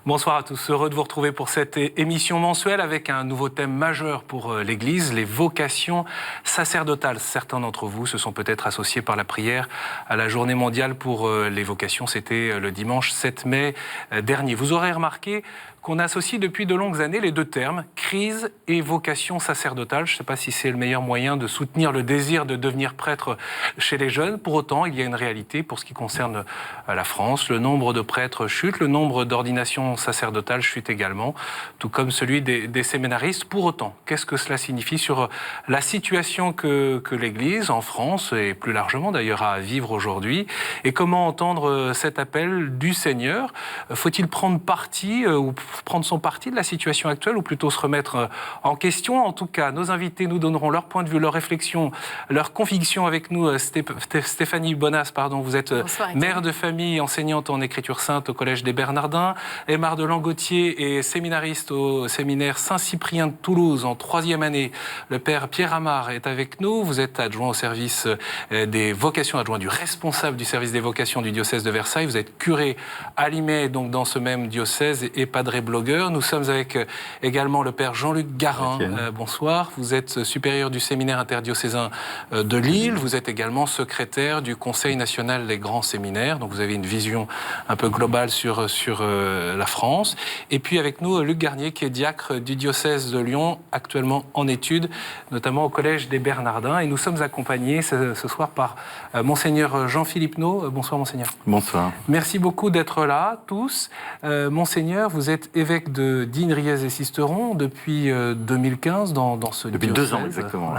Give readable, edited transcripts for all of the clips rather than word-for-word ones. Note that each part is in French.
Bonsoir à tous, heureux de vous retrouver pour cette émission mensuelle avec un nouveau thème majeur pour l'Église, les vocations sacerdotales. Certains d'entre vous se sont peut-être associés par la prière à la journée mondiale pour les vocations. C'était le dimanche 7 mai dernier. Vous aurez remarqué qu'on associe depuis de longues années les deux termes, crise et vocation sacerdotale. Je ne sais pas si c'est le meilleur moyen de soutenir le désir de devenir prêtre chez les jeunes. Pour autant, il y a une réalité pour ce qui concerne la France. Le nombre de prêtres chute, le nombre d'ordinations sacerdotales chute également, tout comme celui des séminaristes. Pour autant, qu'est-ce que cela signifie sur la situation que l'Église, en France, et plus largement d'ailleurs, a à vivre aujourd'hui? Et comment entendre cet appel du Seigneur? Faut-il prendre parti ou prendre son parti de la situation actuelle ou plutôt se remettre en question? En tout cas, nos invités nous donneront leur point de vue, leur réflexion, leur conviction avec nous. Stéphanie Bonas, vous êtes mère de famille, enseignante en écriture sainte au Collège des Bernardins. Aymar de Langautier est séminariste au séminaire Saint-Cyprien de Toulouse en 3e année. Le père Pierre Amar est avec nous. Vous êtes adjoint au service des vocations, adjoint du responsable du service des vocations du diocèse de Versailles. Vous êtes curé à Limay, donc dans ce même diocèse, et padre blogueur. Nous sommes avec également le père Jean-Luc Garin. Bonsoir. Vous êtes supérieur du séminaire interdiocésain de Lille. Vous êtes également secrétaire du Conseil national des grands séminaires. Donc vous avez une vision un peu globale sur la France. Et puis avec nous, Luc Garnier, qui est diacre du diocèse de Lyon, actuellement en études, notamment au Collège des Bernardins. Et nous sommes accompagnés ce soir par Monseigneur Jean-Philippe Naud. Bonsoir, Monseigneur. Bonsoir. Merci beaucoup d'être là, tous. Monseigneur, vous êtes évêque de Digne, Riez et Sisteron depuis 2015 dans ce depuis diocèse, 2 ans exactement,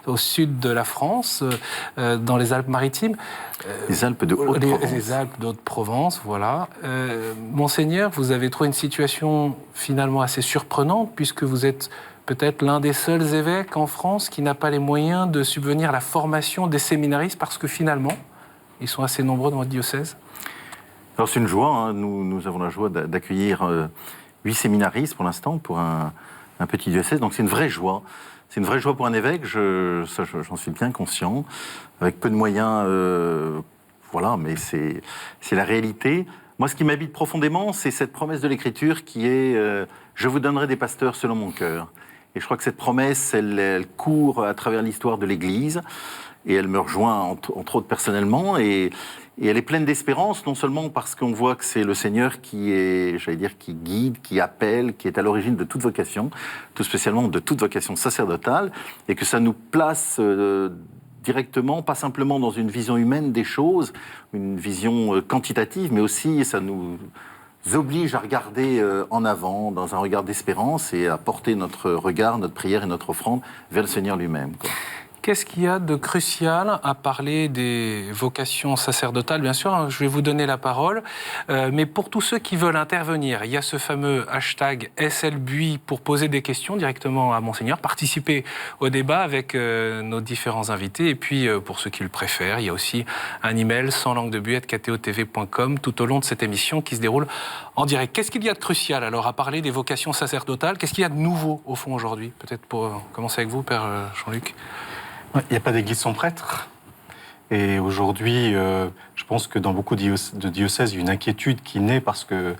au sud de la France, dans les Alpes-Maritimes. Les Alpes de Haute-Provence. Les Alpes de Haute-Provence, voilà. Monseigneur, vous avez trouvé une situation finalement assez surprenante puisque vous êtes peut-être l'un des seuls évêques en France qui n'a pas les moyens de subvenir à la formation des séminaristes parce que finalement, ils sont assez nombreux dans votre diocèse. Alors c'est une joie, hein. Nous avons la joie d'accueillir 8 séminaristes pour l'instant, pour un petit diocèse, donc c'est une vraie joie. C'est une vraie joie pour un évêque, j'en suis bien conscient, avec peu de moyens, voilà, mais c'est la réalité. Moi, ce qui m'habite profondément, c'est cette promesse de l'Écriture qui est « Je vous donnerai des pasteurs selon mon cœur ». Et je crois que cette promesse, elle court à travers l'histoire de l'Église, et elle me rejoint entre autres personnellement, et elle est pleine d'espérance, non seulement parce qu'on voit que c'est le Seigneur qui est, j'allais dire, qui guide, qui appelle, qui est à l'origine de toute vocation, tout spécialement de toute vocation sacerdotale, et que ça nous place directement, pas simplement dans une vision humaine des choses, une vision quantitative, mais aussi ça nous oblige à regarder en avant, dans un regard d'espérance, et à porter notre regard, notre prière et notre offrande vers le Seigneur lui-même, quoi. Qu'est-ce qu'il y a de crucial à parler des vocations sacerdotales? Bien sûr, je vais vous donner la parole, mais pour tous ceux qui veulent intervenir, il y a ce fameux hashtag SLBui pour poser des questions directement à Monseigneur, participer au débat avec nos différents invités, et puis pour ceux qui le préfèrent, il y a aussi un email sanslanguedebuis@ktotv.com tout au long de cette émission qui se déroule en direct. Qu'est-ce qu'il y a de crucial alors à parler des vocations sacerdotales? Qu'est-ce qu'il y a de nouveau au fond aujourd'hui? Peut-être pour commencer avec vous, Père Jean-Luc. Il n'y a pas d'église sans prêtre. Et aujourd'hui, je pense que dans beaucoup de diocèses, il y a une inquiétude qui naît parce que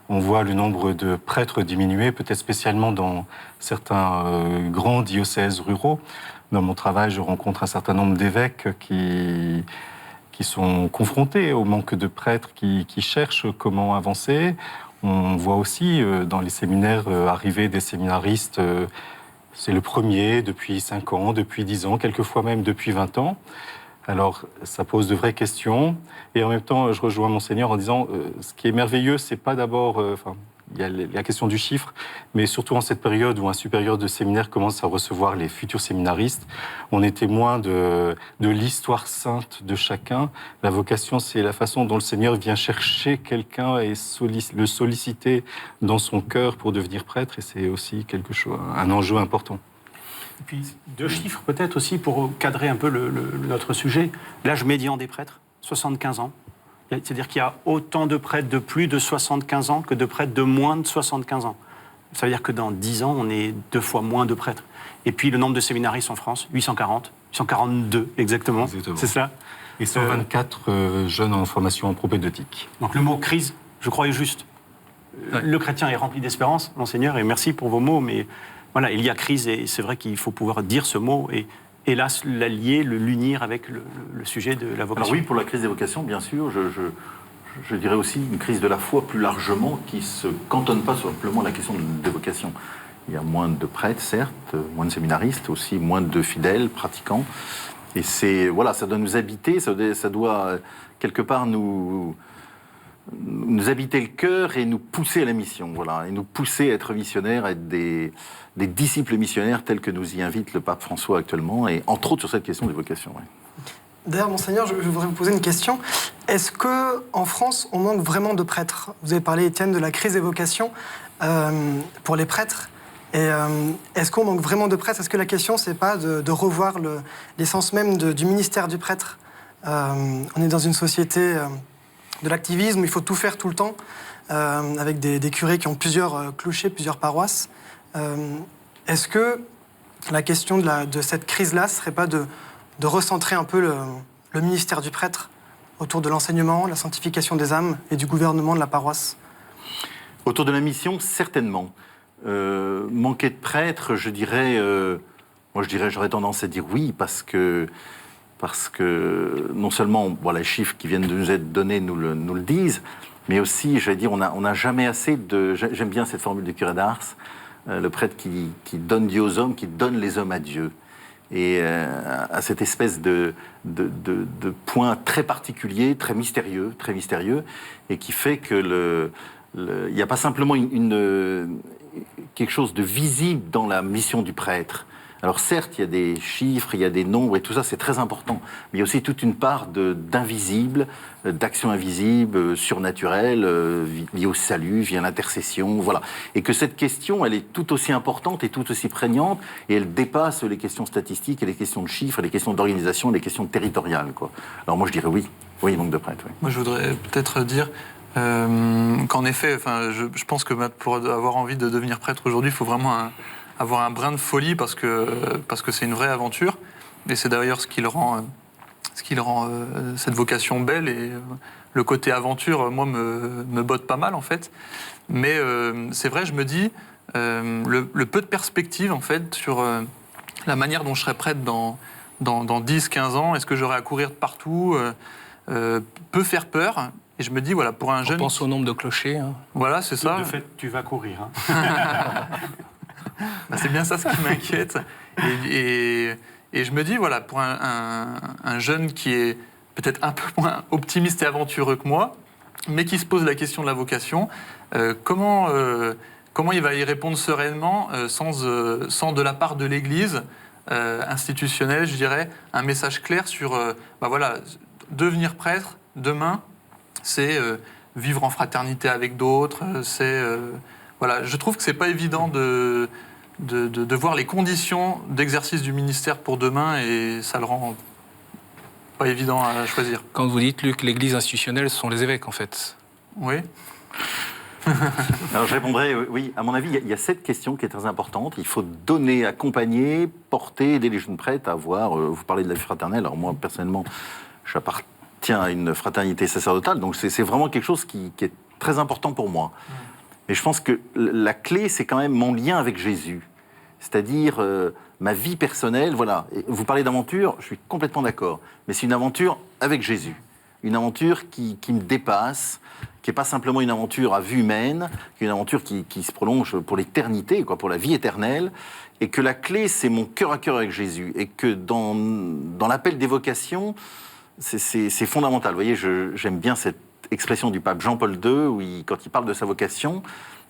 on voit le nombre de prêtres diminuer, peut-être spécialement dans certains grands diocèses ruraux. Dans mon travail, je rencontre un certain nombre d'évêques qui sont confrontés au manque de prêtres, qui cherchent comment avancer. On voit aussi dans les séminaires arriver des séminaristes. C'est le premier depuis 5 ans, depuis 10 ans, quelquefois même depuis 20 ans. Alors, ça pose de vraies questions. Et en même temps, je rejoins Monseigneur en disant ce qui est merveilleux, c'est pas d'abord... il y a la question du chiffre, mais surtout en cette période où un supérieur de séminaire commence à recevoir les futurs séminaristes, on est témoin de l'histoire sainte de chacun. La vocation, c'est la façon dont le Seigneur vient chercher quelqu'un et le solliciter dans son cœur pour devenir prêtre, et c'est aussi quelque chose, un enjeu important. Et puis 2 chiffres peut-être aussi pour cadrer un peu notre sujet. L'âge médian des prêtres, 75 ans. C'est-à-dire qu'il y a autant de prêtres de plus de 75 ans que de prêtres de moins de 75 ans. Ça veut dire que dans 10 ans, on est 2 fois moins de prêtres. Et puis le nombre de séminaristes en France, 842 exactement. C'est ça. Et 124 jeunes en formation en propédeutique. Donc le mot crise, je crois, est juste. Le chrétien est rempli d'espérance, monseigneur, et merci pour vos mots, mais voilà, il y a crise et c'est vrai qu'il faut pouvoir dire ce mot et hélas l'allier, l'unir avec le sujet de la vocation. Alors oui, pour la crise des vocations, bien sûr, je dirais aussi une crise de la foi plus largement qui ne se cantonne pas simplement à la question des vocations. Il y a moins de prêtres, certes, moins de séminaristes, aussi moins de fidèles, pratiquants. Et voilà, ça doit nous habiter, ça doit quelque part nous habiter le cœur et nous pousser à la mission, voilà, et nous pousser à être missionnaires, à être des disciples missionnaires tels que nous y invite le pape François actuellement, et entre autres sur cette question des vocations. Ouais. D'ailleurs, monseigneur, je voudrais vous poser une question. Est-ce qu'en France, on manque vraiment de prêtres ? Vous avez parlé, Étienne, de la crise des vocations pour les prêtres. Et est-ce qu'on manque vraiment de prêtres ? Est-ce que la question, c'est pas de revoir l'essence même du ministère du prêtre ? On est dans une société de l'activisme où il faut tout faire tout le temps, avec des curés qui ont plusieurs clochers, plusieurs paroisses. Est-ce que la question de cette crise-là ne serait pas de recentrer un peu le ministère du prêtre autour de l'enseignement, la sanctification des âmes et du gouvernement de la paroisse ? Autour de la mission, certainement. Manquer de prêtres, j'aurais tendance à dire oui, parce que non seulement les chiffres qui viennent de nous être donnés nous le disent, mais aussi, on n'a jamais assez de... J'aime bien cette formule du curé d'Ars, le prêtre qui donne Dieu aux hommes, qui donne les hommes à Dieu. Et à cette espèce de point très particulier, très mystérieux, et qui fait que il n'y a pas simplement quelque chose de visible dans la mission du prêtre. Alors certes, il y a des chiffres, il y a des nombres, et tout ça, c'est très important. Mais il y a aussi toute une part d'invisible, d'action invisible, surnaturelle, liée au salut, via l'intercession, voilà. Et que cette question, elle est tout aussi importante et tout aussi prégnante, et elle dépasse les questions statistiques, et les questions de chiffres, et les questions d'organisation, et les questions territoriales, quoi. Alors moi, je dirais oui, il manque de prêtres. Oui. Moi, je voudrais peut-être dire qu'en effet, je pense que pour avoir envie de devenir prêtre aujourd'hui, il faut vraiment avoir un brin de folie parce que c'est une vraie aventure. Et c'est d'ailleurs ce qui le rend cette vocation belle. Et le côté aventure, moi, me botte pas mal, en fait. Mais c'est vrai, je me dis, le peu de perspective, en fait, sur la manière dont je serai prêtre dans 10-15 ans, est-ce que j'aurai à courir de partout, peut faire peur. Et je me dis, voilà, pour un jeune... On pense au nombre de clochers. Hein. Voilà, c'est ça. De fait, tu vas courir. Hein. C'est bien ça ce qui m'inquiète. Et je me dis, voilà, pour un jeune qui est peut-être un peu moins optimiste et aventureux que moi, mais qui se pose la question de la vocation, comment il va y répondre sereinement sans de la part de l'Église institutionnelle, je dirais, un message clair sur, voilà, devenir prêtre, demain, c'est vivre en fraternité avec d'autres, voilà, je trouve que c'est pas évident de voir les conditions d'exercice du ministère pour demain, et ça le rend pas évident à choisir. Quand vous dites, Luc, l'Église institutionnelle, ce sont les évêques, en fait. Oui. Alors je répondrai, oui, à mon avis, il y a cette question qui est très importante. Il faut donner, accompagner, porter, aider les jeunes prêtres à avoir... vous parlez de la vie fraternelle, alors moi, personnellement, j'appartiens à une fraternité sacerdotale, donc c'est vraiment quelque chose qui est très important pour moi. Mais je pense que la clé, c'est quand même mon lien avec Jésus. C'est-à-dire ma vie personnelle, voilà. Et vous parlez d'aventure, je suis complètement d'accord. Mais c'est une aventure avec Jésus. Une aventure qui me dépasse, qui n'est pas simplement une aventure à vue humaine, qui est une aventure qui se prolonge pour l'éternité, pour la vie éternelle. Et que la clé, c'est mon cœur à cœur avec Jésus. Et que dans l'appel des vocations, c'est fondamental. Vous voyez, j'aime bien cette expression du pape Jean-Paul II, où quand il parle de sa vocation,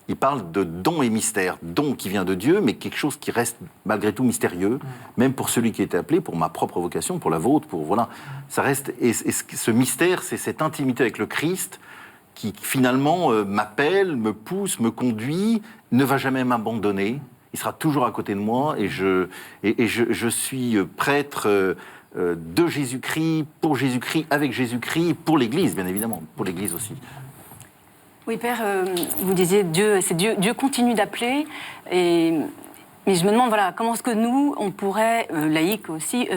il parle de don et mystère. Don qui vient de Dieu, mais quelque chose qui reste malgré tout mystérieux, même pour celui qui a été appelé, pour ma propre vocation, pour la vôtre, voilà. Ça reste, et ce mystère, c'est cette intimité avec le Christ qui finalement m'appelle, me pousse, me conduit, ne va jamais m'abandonner. Il sera toujours à côté de moi, et je suis prêtre de Jésus-Christ, pour Jésus-Christ, avec Jésus-Christ, pour l'Église, bien évidemment, pour l'Église aussi. Oui, Père, vous disiez Dieu continue d'appeler, mais je me demande, voilà, comment est-ce que nous, on pourrait, laïcs aussi,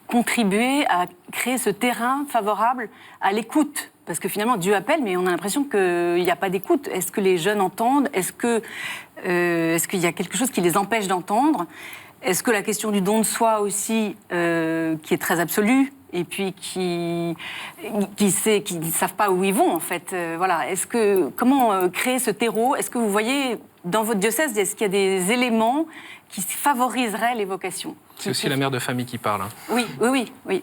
contribuer à créer ce terrain favorable à l'écoute? Parce que finalement, Dieu appelle, mais on a l'impression qu'il n'y a pas d'écoute. Est-ce que les jeunes entendent? Est-ce qu'il y a quelque chose qui les empêche d'entendre? Est-ce que la question du don de soi aussi, qui est très absolue, et puis qui ne savent pas où ils vont, en fait, voilà. Comment créer ce terreau? Est-ce que vous voyez, dans votre diocèse, est-ce qu'il y a des éléments qui favoriseraient les vocations? C'est aussi la mère de famille qui parle. Oui.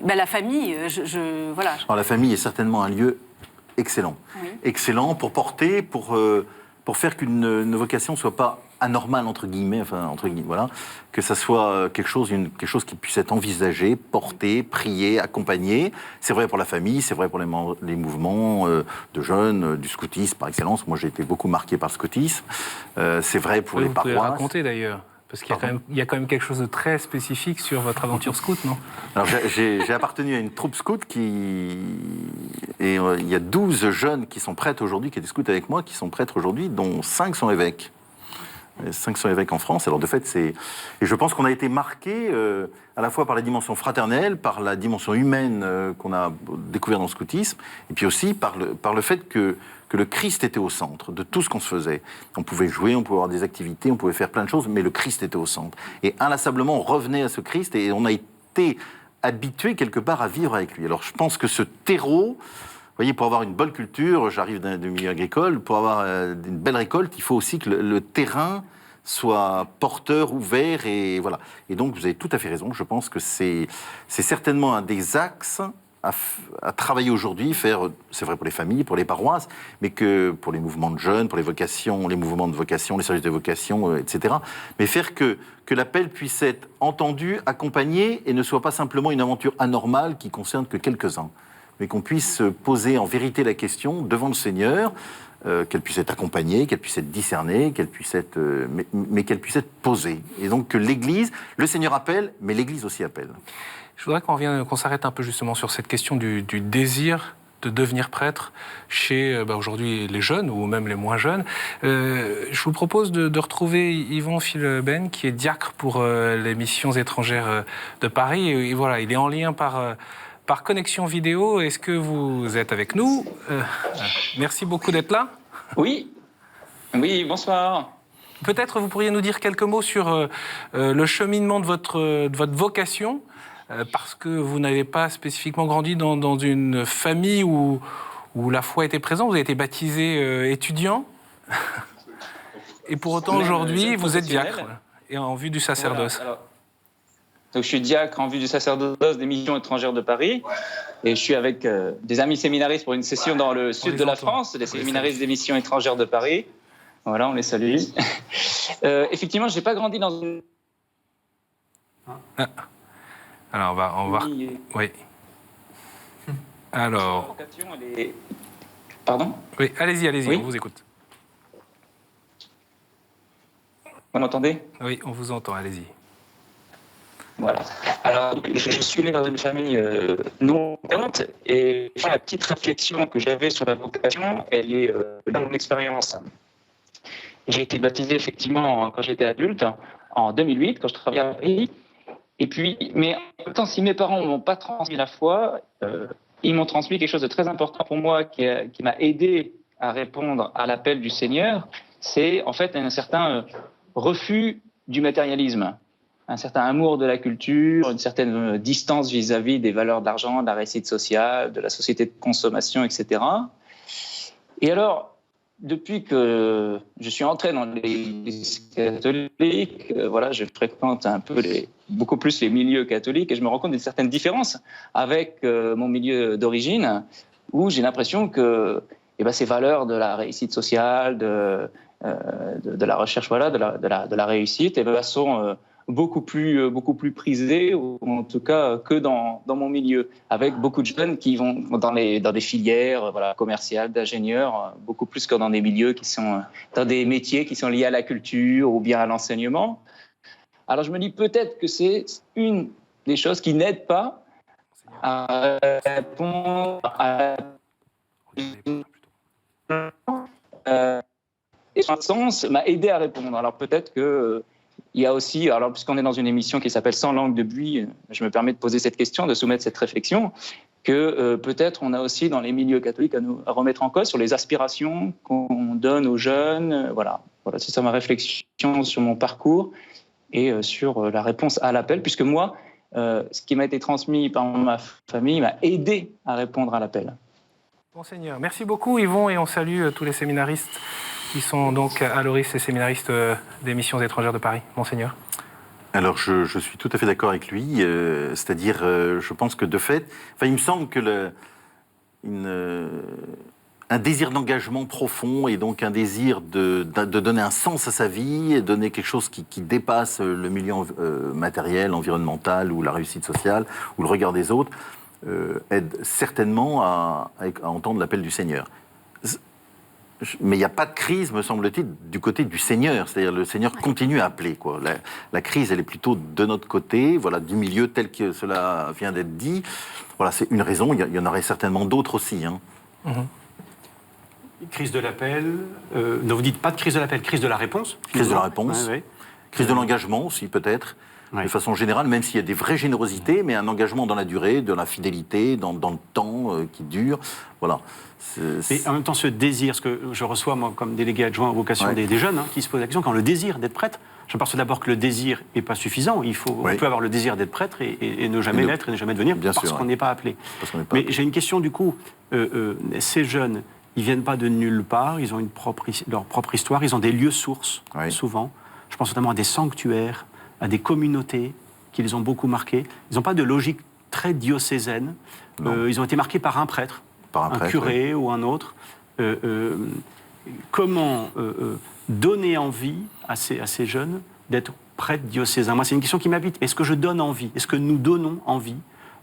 Ben, la famille, voilà. Alors, la famille est certainement un lieu excellent. Oui. Excellent pour porter, pour faire qu'une vocation ne soit pas anormale, entre guillemets, voilà, que ça soit quelque chose qui puisse être envisagé, porté, prié, accompagné. C'est vrai pour la famille, c'est vrai pour les mouvements de jeunes, du scoutisme par excellence. Moi, j'ai été beaucoup marqué par le scoutisme. C'est vrai pour les paroisses. Vous pouvez raconter d'ailleurs. Parce qu'il y a quand même quelque chose de très spécifique sur votre aventure scout, non? Alors, j'ai appartenu à une troupe scout et il y a 12 jeunes qui sont prêtres aujourd'hui, qui étaient scouts avec moi, qui sont prêtres aujourd'hui, dont 5 sont évêques. 5 sont évêques en France. Alors, de fait, et je pense qu'on a été marqué à la fois par la dimension fraternelle, par la dimension humaine qu'on a découvert dans le scoutisme, et puis aussi par le fait que le Christ était au centre de tout ce qu'on se faisait. On pouvait jouer, on pouvait avoir des activités, on pouvait faire plein de choses, mais le Christ était au centre. Et inlassablement, on revenait à ce Christ et on a été habitué quelque part à vivre avec lui. Alors je pense que ce terreau, vous voyez, pour avoir une bonne culture, j'arrive d'un milieu agricole, pour avoir une belle récolte, il faut aussi que le terrain soit porteur, ouvert, et voilà. Et donc vous avez tout à fait raison, je pense que c'est certainement un des axes à travailler aujourd'hui, c'est vrai pour les familles, pour les paroisses, mais que pour les mouvements de jeunes, pour les vocations, les mouvements de vocation, les services de vocation, etc. Mais faire que l'appel puisse être entendu, accompagné, et ne soit pas simplement une aventure anormale qui concerne que quelques-uns, mais qu'on puisse poser en vérité la question devant le Seigneur, qu'elle puisse être accompagnée, qu'elle puisse être discernée, qu'elle puisse être, mais qu'elle puisse être posée. Et donc que l'Église, le Seigneur appelle, mais l'Église aussi appelle. Je voudrais qu'on s'arrête un peu justement sur cette question du désir de devenir prêtre chez aujourd'hui les jeunes ou même les moins jeunes. Je vous propose de retrouver Yvon Philben, qui est diacre pour les missions étrangères de Paris. Et voilà, il est en lien par connexion vidéo. Est-ce que vous êtes avec nous? Merci beaucoup d'être là. Oui, bonsoir. Peut-être vous pourriez nous dire quelques mots sur le cheminement de votre vocation, parce que vous n'avez pas spécifiquement grandi dans une famille où la foi était présente. Vous avez été baptisé étudiant, et pour autant aujourd'hui vous êtes diacre et en vue du sacerdoce. Voilà, donc je suis diacre en vue du sacerdoce des missions étrangères de Paris, et je suis avec des amis séminaristes pour une session dans le sud de la France, les séminaristes des missions étrangères de Paris. Voilà, on les salue. Effectivement, je n'ai pas grandi dans une... Alors on va... Oui. Alors... Pardon? Oui, allez-y, oui, on vous écoute. Vous m'entendez? Oui, on vous entend, allez-y. Voilà. Alors, je suis né dans une famille non croyante, et la petite réflexion que j'avais sur la vocation, elle est dans mon expérience. J'ai été baptisé effectivement quand j'étais adulte, en 2008, quand je travaillais à Paris. Et puis, mais en même temps, si mes parents ne m'ont pas transmis la foi, ils m'ont transmis quelque chose de très important pour moi qui m'a aidé à répondre à l'appel du Seigneur. C'est en fait un certain refus du matérialisme, un certain amour de la culture, une certaine distance vis-à-vis des valeurs de l'argent, de la réussite sociale, de la société de consommation, etc. Et alors, depuis que je suis entré dans l'Église catholique, voilà, je fréquente un peu beaucoup plus les milieux catholiques, et je me rends compte d'une certaine différence avec mon milieu d'origine, où j'ai l'impression que ces valeurs de la réussite sociale, de la recherche, voilà, de la réussite, sont beaucoup plus prisées, ou en tout cas que dans mon milieu, avec beaucoup de jeunes qui vont dans des filières commerciales, d'ingénieurs, beaucoup plus que dans des milieux qui sont dans des métiers qui sont liés à la culture ou bien à l'enseignement. Alors je me dis peut-être que c'est une des choses qui n'aide pas à répondre à et son sens m'a aidé à répondre. Alors peut-être que il y a aussi, alors puisqu'on est dans une émission qui s'appelle Sans langue de buis, je me permets de poser cette question, de soumettre cette réflexion, que peut-être on a aussi dans les milieux catholiques à remettre en cause sur les aspirations qu'on donne aux jeunes. Voilà, c'est ça ma réflexion sur mon parcours et sur la réponse à l'appel, puisque moi, ce qui m'a été transmis par ma famille m'a aidé à répondre à l'appel. Monseigneur, merci beaucoup Yvon, et on salue tous les séminaristes qui sont donc à l'ORIS, les séminaristes des missions étrangères de Paris. Monseigneur. Alors, je suis tout à fait d'accord avec lui. C'est-à-dire, je pense que de fait, il me semble que un désir d'engagement profond et donc un désir de donner un sens à sa vie et donner quelque chose qui dépasse le milieu matériel, environnemental ou la réussite sociale ou le regard des autres, aide certainement à entendre l'appel du Seigneur. Mais il n'y a pas de crise, me semble-t-il, du côté du Seigneur. C'est-à-dire le Seigneur continue à appeler, quoi. La crise, elle est plutôt de notre côté, voilà, du milieu tel que cela vient d'être dit. Voilà, c'est une raison, il y en aurait certainement d'autres aussi. Hein. Crise de l'appel. Non, vous dites pas de crise de l'appel, crise de la réponse. Crise de la réponse. Ouais. Crise de l'engagement aussi, peut-être. Ouais. De façon générale, même s'il y a des vraies générosités, mais un engagement dans la durée, de la fidélité, dans le temps qui dure. Voilà. Et en même temps, ce désir, ce que je reçois, moi, comme délégué adjoint aux vocations des jeunes, qui se posent la question, quand le désir d'être prêtre, je pense d'abord que le désir n'est pas suffisant. On peut avoir le désir d'être prêtre et ne jamais l'être et ne jamais devenir parce qu'on n'est pas appelé. Mais j'ai une question, du coup. Ces jeunes, ils ne viennent pas de nulle part, ils ont leur propre histoire, ils ont des lieux sources, souvent. Je pense notamment à des sanctuaires, à des communautés qui les ont beaucoup marqués. Ils n'ont pas de logique très diocésaine. Ils ont été marqués par un prêtre, un curé ou un autre. Comment donner envie à ces jeunes d'être prêtres diocésains? Moi, c'est une question qui m'habite. Est-ce que je donne envie? Est-ce que nous donnons envie?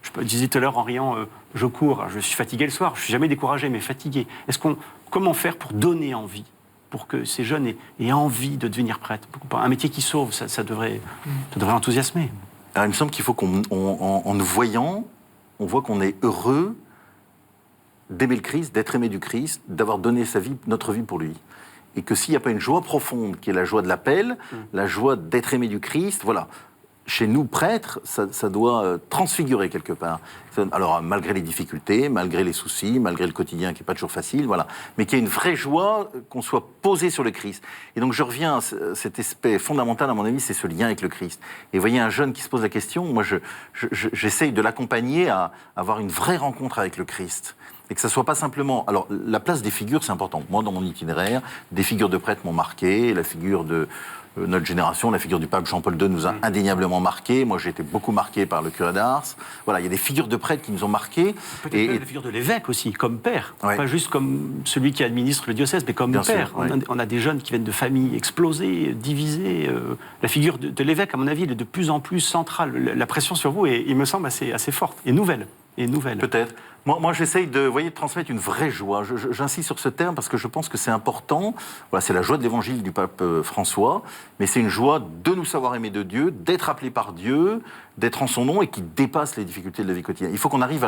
Je disais tout à l'heure en riant, je cours, je suis fatigué le soir, je ne suis jamais découragé, mais fatigué. Comment faire pour donner envie, pour que ces jeunes aient envie de devenir prêtres? Un métier qui sauve, ça devrait enthousiasmer. Alors, il me semble qu'il faut en nous voyant, on voit qu'on est heureux d'aimer le Christ, d'être aimé du Christ, d'avoir donné notre vie pour lui. Et que s'il n'y a pas une joie profonde, qui est la joie de l'appel, la joie d'être aimé du Christ, voilà. Chez nous, prêtres, ça doit transfigurer quelque part. Alors, malgré les difficultés, malgré les soucis, malgré le quotidien qui n'est pas toujours facile, voilà. Mais qu'il y ait une vraie joie, qu'on soit posé sur le Christ. Et donc, je reviens à cet aspect fondamental, à mon avis, c'est ce lien avec le Christ. Et vous voyez, un jeune qui se pose la question, moi, j'essaye de l'accompagner à avoir une vraie rencontre avec le Christ. Et que ça ne soit pas simplement... Alors, la place des figures, c'est important. Moi, dans mon itinéraire, des figures de prêtres m'ont marqué, la figure de... notre génération, la figure du pape Jean-Paul II nous a indéniablement marqués. Moi, j'ai été beaucoup marqué par le curé d'Ars. Voilà, il y a des figures de prêtres qui nous ont marqués. Peut-être la figure de l'évêque aussi, comme père. Pas juste comme celui qui administre le diocèse, mais comme père. On a des jeunes qui viennent de familles explosées, divisées. La figure de l'évêque, à mon avis, elle est de plus en plus centrale. La pression sur vous, il me semble, assez forte et nouvelle. Peut-être. Moi, j'essaye de transmettre une vraie joie. J'insiste sur ce terme parce que je pense que c'est important. Voilà, c'est la joie de l'évangile du pape François, mais c'est une joie de nous savoir aimer de Dieu, d'être appelé par Dieu, d'être en son nom et qui dépasse les difficultés de la vie quotidienne. Il faut qu'on arrive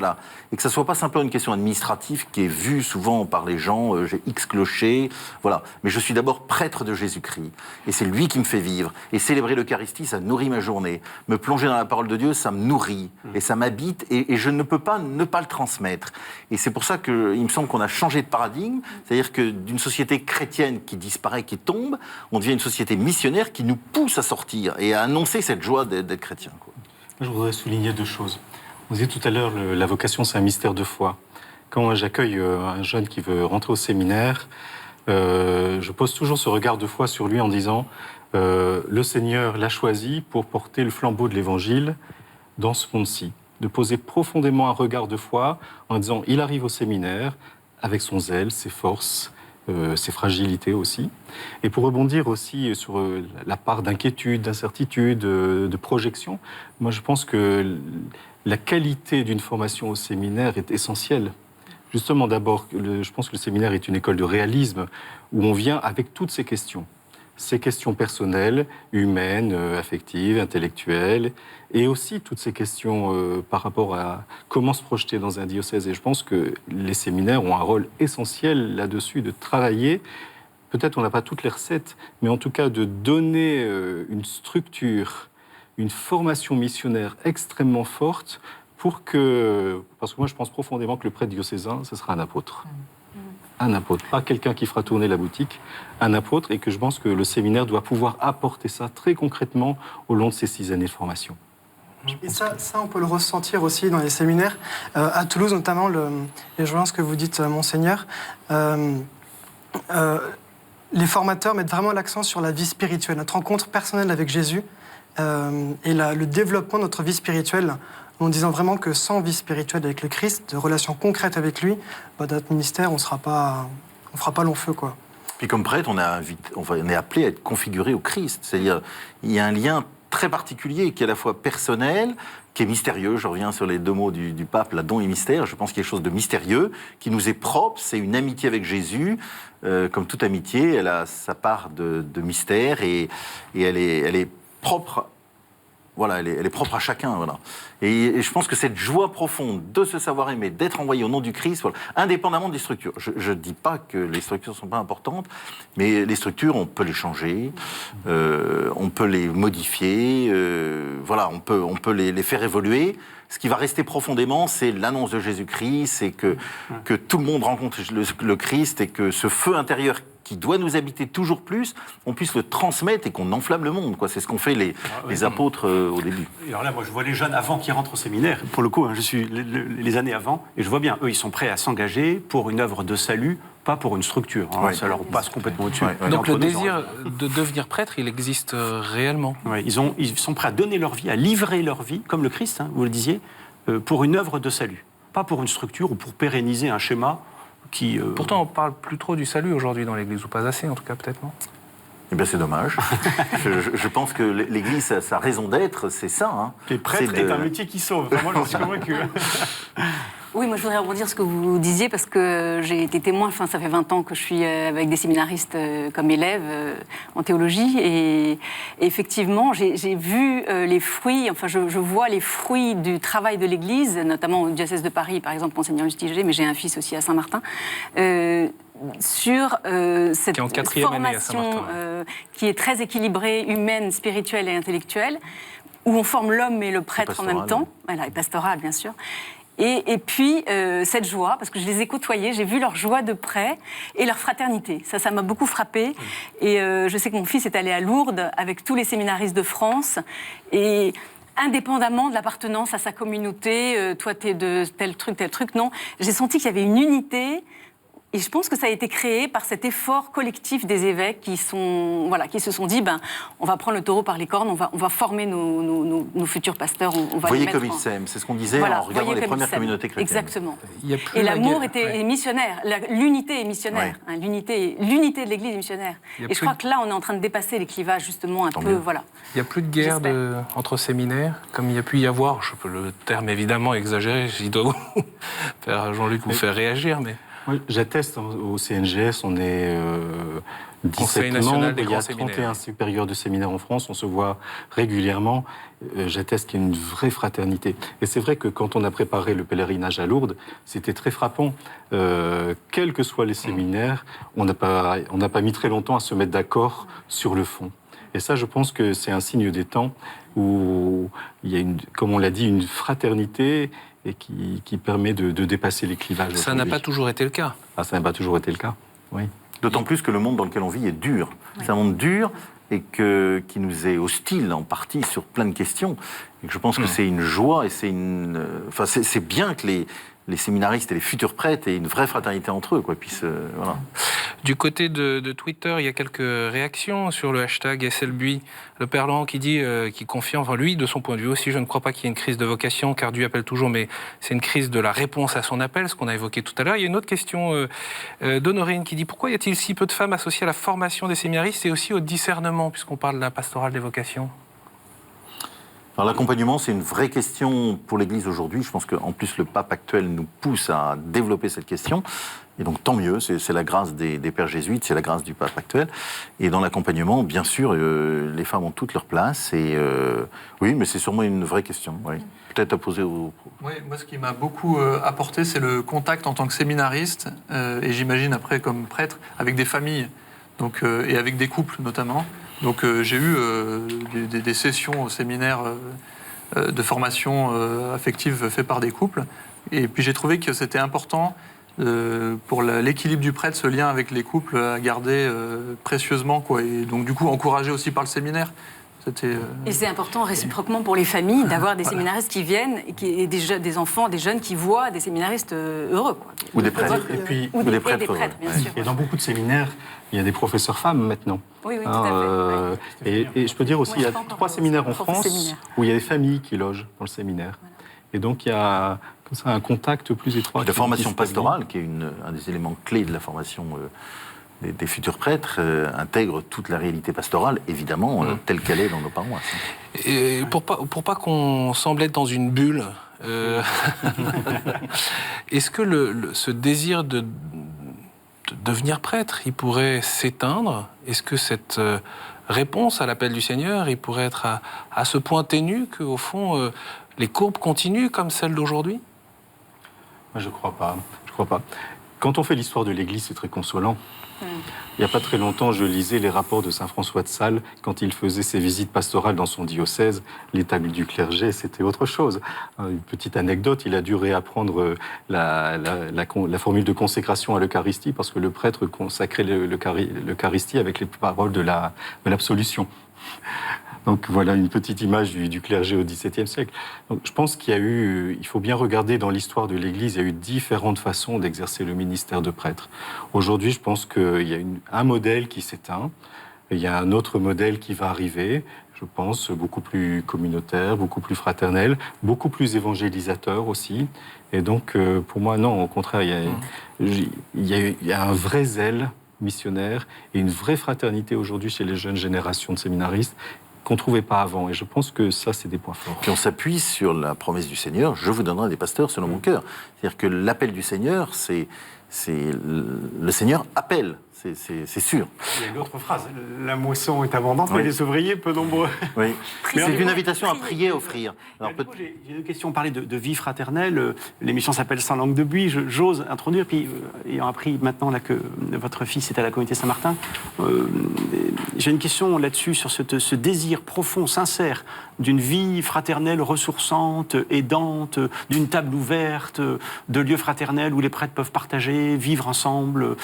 et que ça ne soit pas simplement une question administrative qui est vue souvent par les gens, j'ai X clochers, voilà. Mais je suis d'abord prêtre de Jésus-Christ et c'est lui qui me fait vivre. Et célébrer l'Eucharistie, ça nourrit ma journée. Me plonger dans la parole de Dieu, ça me nourrit et ça m'habite et je ne peux pas ne pas le transmettre. Et c'est pour ça qu'il me semble qu'on a changé de paradigme, c'est-à-dire que d'une société chrétienne qui disparaît, qui tombe, on devient une société missionnaire qui nous pousse à sortir et à annoncer cette joie d'être chrétien, quoi. Je voudrais souligner deux choses. Vous disiez tout à l'heure, la vocation, c'est un mystère de foi. Quand j'accueille un jeune qui veut rentrer au séminaire, je pose toujours ce regard de foi sur lui en disant le Seigneur l'a choisi pour porter le flambeau de l'Évangile dans ce monde-ci. De poser profondément un regard de foi en disant il arrive au séminaire avec son zèle, ses forces, ses fragilités aussi. Et pour rebondir aussi sur la part d'inquiétude, d'incertitude, de projection, moi je pense que la qualité d'une formation au séminaire est essentielle. Justement, d'abord, je pense que le séminaire est une école de réalisme où on vient avec toutes ces questions personnelles, humaines, affectives, intellectuelles, et aussi toutes ces questions par rapport à comment se projeter dans un diocèse. Et je pense que les séminaires ont un rôle essentiel là-dessus, de travailler peut-être on n'a pas toutes les recettes, mais en tout cas de donner une structure, une formation missionnaire extrêmement forte parce que moi je pense profondément que le prêtre diocésain, ce sera un apôtre. Un apôtre, pas quelqu'un qui fera tourner la boutique, un apôtre, et que je pense que le séminaire doit pouvoir apporter ça très concrètement au long de ces 6 années de formation. Et ça, on peut le ressentir aussi dans les séminaires. À Toulouse, notamment, et je rejoins ce que vous dites, Monseigneur, les formateurs mettent vraiment l'accent sur la vie spirituelle, notre rencontre personnelle avec Jésus et le développement de notre vie spirituelle, en disant vraiment que sans vie spirituelle avec le Christ, de relations concrètes avec lui, notre ministère, on fera pas long feu, quoi. Puis comme prêtre, on est appelé à être configuré au Christ. C'est-à-dire, il y a un lien très particulier qui est à la fois personnel, qui est mystérieux. Je reviens sur les 2 mots du pape, la don et mystère. Je pense qu'il y a quelque chose de mystérieux qui nous est propre. C'est une amitié avec Jésus. Comme toute amitié, elle a sa part de mystère et elle est propre. Voilà, elle est propre à chacun. Voilà. Et je pense que cette joie profonde de se savoir aimer, d'être envoyé au nom du Christ, voilà, indépendamment des structures. Je ne dis pas que les structures ne sont pas importantes, mais les structures, on peut les changer, on peut les modifier, voilà, on peut les faire évoluer. Ce qui va rester profondément, c'est l'annonce de Jésus-Christ, c'est que tout le monde rencontre le Christ et que ce feu intérieur qui doit nous habiter toujours plus, on puisse le transmettre et qu'on enflamme le monde, quoi. C'est ce qu'ont fait les apôtres au début. Et alors là, moi, je vois les jeunes avant qu'ils rentrent au séminaire. Pour le coup, je suis les années avant, et je vois bien, eux, ils sont prêts à s'engager pour une œuvre de salut, pas pour une structure. Ça leur passe complètement au-dessus. Donc le désir de devenir prêtre, il existe réellement. Ils sont prêts à donner leur vie, à livrer leur vie, comme le Christ, vous le disiez, pour une œuvre de salut. Pas pour une structure ou pour pérenniser un schéma qui... Pourtant, on parle plus trop du salut aujourd'hui dans l'Église, ou pas assez en tout cas, peut-être, non ? Eh bien, c'est dommage. je pense que l'Église, sa raison d'être, c'est ça. Hein. Les prêtres est un métier qui sauve. Moi, j'en suis convaincu. Oui, moi je voudrais rebondir sur ce que vous disiez parce que j'ai été témoin, ça fait 20 ans que je suis avec des séminaristes comme élève en théologie et effectivement j'ai vu les fruits, je vois les fruits du travail de l'Église, notamment au diocèse de Paris par exemple, Monseigneur Lustiger, mais j'ai un fils aussi à Saint-Martin, sur cette formation qui est très équilibrée, humaine, spirituelle et intellectuelle, où on forme l'homme et le prêtre en même temps, voilà, et pastorale bien sûr. Et puis, cette joie, parce que je les ai côtoyés, j'ai vu leur joie de près et leur fraternité. Ça m'a beaucoup frappée. Et je sais que mon fils est allé à Lourdes avec tous les séminaristes de France. Et indépendamment de l'appartenance à sa communauté, toi, t'es de tel truc, non. J'ai senti qu'il y avait une unité. Et je pense que ça a été créé par cet effort collectif des évêques qui se sont dit, on va prendre le taureau par les cornes, on va former nos futurs pasteurs. On va voyez comme ils s'aiment, c'est ce qu'on disait en regardant les premières communautés chrétiennes. Exactement. Et l'amour est missionnaire, l'unité est missionnaire, hein, l'unité de l'Église est missionnaire. Et je crois que là, on est en train de dépasser les clivages justement un peu, voilà. Il n'y a plus de guerre entre séminaires, comme il y a pu y avoir, le terme évidemment exagéré, je dois faire Jean-Luc vous faire réagir, mais... Oui, j'atteste au CNGS, on est 17 membres, il y a 31 supérieurs de séminaires en France, on se voit régulièrement. J'atteste qu'il y a une vraie fraternité. Et c'est vrai que quand on a préparé le pèlerinage à Lourdes, c'était très frappant. Quels que soient les séminaires, on n'a pas mis très longtemps à se mettre d'accord sur le fond. Et ça, je pense que c'est un signe des temps où il y a, comme on l'a dit, une fraternité et qui permet de dépasser les clivages. Ça n'a pas toujours été le cas. Ça n'a pas toujours été le cas, oui. D'autant plus que le monde dans lequel on vit est dur. Oui. C'est un monde dur et qui nous est hostile en partie sur plein de questions. Et que je pense que c'est une joie et c'est bien que les séminaristes et les futurs prêtres aient une vraie fraternité entre eux, quoi. Voilà. Du côté de Twitter, il y a quelques réactions sur le hashtag SLBui. Le Père Laurent qui dit, qui confie, lui, de son point de vue aussi, je ne crois pas qu'il y ait une crise de vocation, car Dieu appelle toujours, mais c'est une crise de la réponse à son appel, ce qu'on a évoqué tout à l'heure. Il y a une autre question d'Honorine qui dit, pourquoi y a-t-il si peu de femmes associées à la formation des séminaristes et aussi au discernement, puisqu'on parle de la pastorale des vocations ? Alors l'accompagnement, c'est une vraie question pour l'Église aujourd'hui. Je pense qu'en plus, le pape actuel nous pousse à développer cette question. Et donc, tant mieux, c'est la grâce des pères jésuites, c'est la grâce du pape actuel. Et dans l'accompagnement, bien sûr, les femmes ont toute leur place. Et oui, mais c'est sûrement une vraie question. Oui. Peut-être à poser aux... Oui, moi, ce qui m'a beaucoup apporté, c'est le contact en tant que séminariste, et j'imagine après comme prêtre, avec des familles Donc, et avec des couples notamment. Donc j'ai eu des sessions au séminaire de formation affective fait par des couples. Et puis j'ai trouvé que c'était important pour l'équilibre du prêtre, ce lien avec les couples à garder précieusement, quoi. Et donc du coup encouragé aussi par le séminaire. Et c'est important réciproquement pour les familles d'avoir des séminaristes qui viennent et des enfants, des jeunes qui voient des séminaristes heureux. Quoi. Ou des prêtres. Ou des prêtres, bien sûr. Et dans beaucoup de séminaires, il y a des professeurs femmes maintenant. Oui, tout à fait. Et je peux dire aussi, il y a 3 séminaires en France où il y a des familles qui logent dans le séminaire. Voilà. Et donc il y a comme ça un contact plus étroit. La formation pastorale, qui est un des éléments clés de la formation des futurs prêtres, intègre toute la réalité pastorale, évidemment, telle qu'elle est dans nos paroisses. Et pour pas qu'on semble être dans une bulle, est-ce que ce désir de devenir prêtre, il pourrait s'éteindre? Est-ce que cette réponse à l'appel du Seigneur, il pourrait être à ce point ténu qu'au fond, les courbes continuent comme celles d'aujourd'hui? Moi, je crois pas. Quand on fait l'histoire de l'Église, c'est très consolant. Il n'y a pas très longtemps, je lisais les rapports de saint François de Sales quand il faisait ses visites pastorales dans son diocèse. L'établi du clergé, c'était autre chose. Une petite anecdote, il a dû réapprendre la formule de consécration à l'Eucharistie parce que le prêtre consacrait l'Eucharistie avec les paroles de l'absolution. Donc voilà une petite image du clergé au XVIIe siècle. Donc, je pense il faut bien regarder dans l'histoire de l'Église, il y a eu différentes façons d'exercer le ministère de prêtre. Aujourd'hui, je pense qu'il y a un modèle qui s'éteint, il y a un autre modèle qui va arriver, je pense, beaucoup plus communautaire, beaucoup plus fraternel, beaucoup plus évangélisateur aussi. Et donc, pour moi, non, au contraire, il y a un vrai zèle missionnaire et une vraie fraternité aujourd'hui chez les jeunes générations de séminaristes qu'on ne trouvait pas avant. Et je pense que ça, c'est des points forts. Puis on s'appuie sur la promesse du Seigneur, je vous donnerai des pasteurs selon mon cœur. C'est-à-dire que l'appel du Seigneur, c'est le Seigneur appelle, c'est sûr. Il y a une autre phrase, la moisson est abondante, mais les ouvriers peu nombreux. Oui. C'est une invitation à prier, à offrir. Alors, j'ai une question, on parlait de vie fraternelle, l'émission s'appelle Sans langue de buis, j'ose introduire, puis ayant appris maintenant là, que votre fils est à la communauté Saint-Martin, j'ai une question là-dessus, sur ce désir profond, sincère, d'une vie fraternelle ressourçante, aidante, d'une table ouverte, de lieux fraternels où les prêtres peuvent partager, vivre ensemble,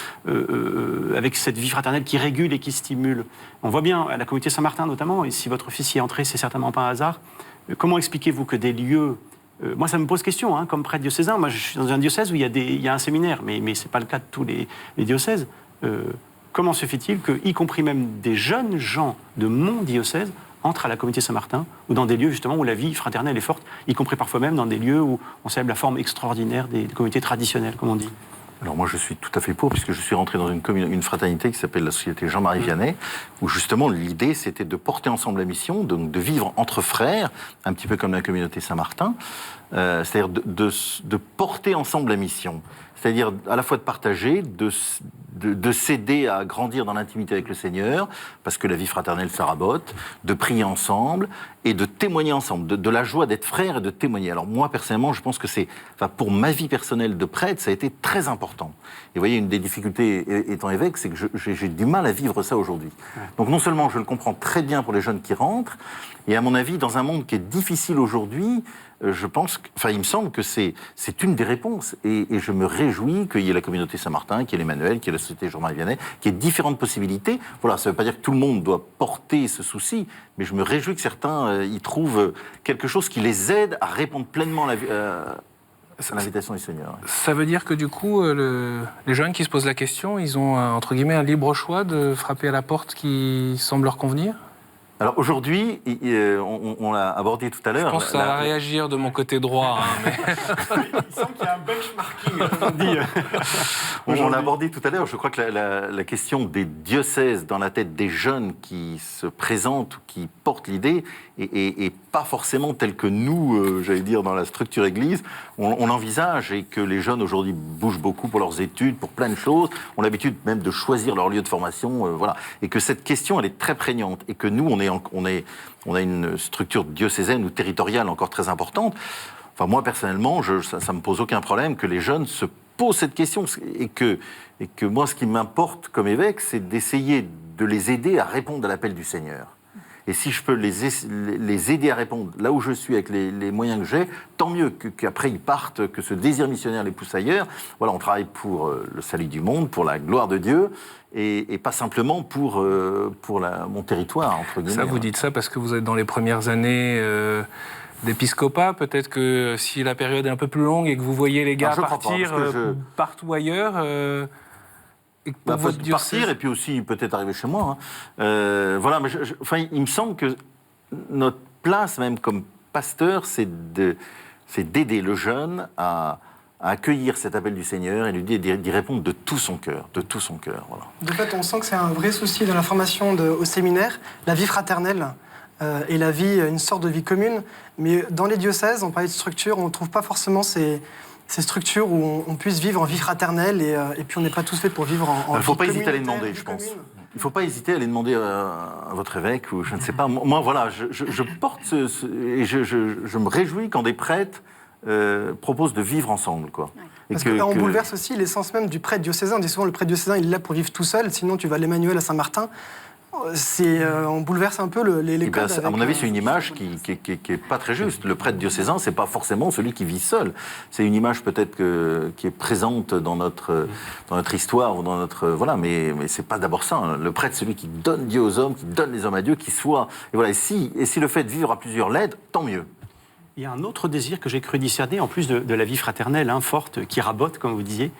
avec cette vie fraternelle qui régule et qui stimule. On voit bien, à la communauté Saint-Martin notamment, et si votre fils y est entré, c'est certainement pas un hasard, comment expliquez-vous que des lieux... moi, ça me pose question, hein, comme prêtre diocésain. Moi, je suis dans un diocèse où il y a un séminaire, mais ce n'est pas le cas de tous les diocèses. Comment se fait-il que, y compris même des jeunes gens de mon diocèse, entrent à la communauté Saint-Martin, ou dans des lieux justement où la vie fraternelle est forte, y compris parfois même dans des lieux où on célèbre la forme extraordinaire des communautés traditionnelles, comme on dit? Alors moi, je suis tout à fait pour, puisque je suis rentré dans une fraternité qui s'appelle la Société Jean-Marie Vianney, où justement l'idée, c'était de porter ensemble la mission, donc de vivre entre frères, un petit peu comme la communauté Saint-Martin, c'est-à-dire de porter ensemble la mission. C'est-à-dire à la fois de partager, de s'aider à grandir dans l'intimité avec le Seigneur, parce que la vie fraternelle, ça rabote, de prier ensemble et de témoigner ensemble, de la joie d'être frère et de témoigner. Alors moi, personnellement, je pense que pour ma vie personnelle de prêtre, ça a été très important. Et vous voyez, une des difficultés étant évêque, c'est que j'ai du mal à vivre ça aujourd'hui. Donc non seulement je le comprends très bien pour les jeunes qui rentrent, et à mon avis, dans un monde qui est difficile aujourd'hui, je pense, il me semble que c'est une des réponses. Et je me réjouis qu'il y ait la communauté Saint-Martin, qu'il y ait l'Emmanuel, qu'il y ait la Société Jean-Marie Vianney, qu'il y ait différentes possibilités. Voilà, ça ne veut pas dire que tout le monde doit porter ce souci, mais je me réjouis que certains y trouvent quelque chose qui les aide à répondre pleinement à l'invitation du Seigneur. Ça veut dire que du coup, les jeunes qui se posent la question, ils ont entre guillemets un libre choix de frapper à la porte qui semble leur convenir? Alors aujourd'hui, on l'a abordé tout à l'heure. Je pense que ça va réagir de mon côté droit. Mais... Il semble qu'il y a un benchmarking, on dit. On l'a abordé tout à l'heure. Je crois que la question des diocèses dans la tête des jeunes qui se présentent ou qui portent l'idée est pas forcément telle que nous, j'allais dire, dans la structure Église, on l'envisage, et que les jeunes aujourd'hui bougent beaucoup pour leurs études, pour plein de choses, ont l'habitude même de choisir leur lieu de formation, voilà. Et que cette question, elle est très prégnante, et que nous, on a une structure diocésaine ou territoriale encore très importante. Enfin, moi, personnellement, ça me pose aucun problème que les jeunes se posent cette question et que moi, ce qui m'importe comme évêque, c'est d'essayer de les aider à répondre à l'appel du Seigneur. Et si je peux les aider à répondre là où je suis avec les moyens que j'ai, tant mieux qu'après ils partent, que ce désir missionnaire les pousse ailleurs. Voilà, on travaille pour le salut du monde, pour la gloire de Dieu, et pas simplement pour mon territoire, entre guillemets. Ça, vous dites ça parce que vous êtes dans les premières années d'épiscopat. Peut-être que si la période est un peu plus longue et que vous voyez les gars partir partout ailleurs... Et pour votre diocèse... partir et puis aussi peut-être arriver chez moi. Voilà, mais il me semble que notre place, même comme pasteur, c'est d'aider le jeune à accueillir cet appel du Seigneur et d'y répondre de tout son cœur, Voilà. De fait, on sent que c'est un vrai souci dans la formation au séminaire, la vie fraternelle et la vie, une sorte de vie commune. Mais dans les diocèses, on parlait de structure, on ne trouve pas forcément ces structures où on puisse vivre en vie fraternelle et puis on n'est pas tous faits pour vivre en Il ne faut pas hésiter à les communautaire, demander, je pense. commune. Il ne faut pas hésiter à aller demander à votre évêque ou je ne sais pas. Moi, voilà, je porte et je me réjouis quand des prêtres proposent de vivre ensemble, quoi. Parce que là, on bouleverse aussi l'essence même du prêtre diocésain. On dit souvent le prêtre diocésain, il est là pour vivre tout seul, sinon tu vas à l'Emmanuel à Saint-Martin. On bouleverse un peu les codes. À mon avis, c'est une image qui est pas très juste. Le prêtre diocésain, c'est pas forcément celui qui vit seul. C'est une image peut-être qui est présente dans notre histoire ou dans notre voilà, mais c'est pas d'abord ça. Hein. Le prêtre, c'est celui qui donne Dieu aux hommes, qui donne les hommes à Dieu, qui soit et voilà. Et si le fait de vivre à plusieurs l'aide, tant mieux. Il y a un autre désir que j'ai cru discerner, en plus de la vie fraternelle forte, qui rabote, comme vous disiez.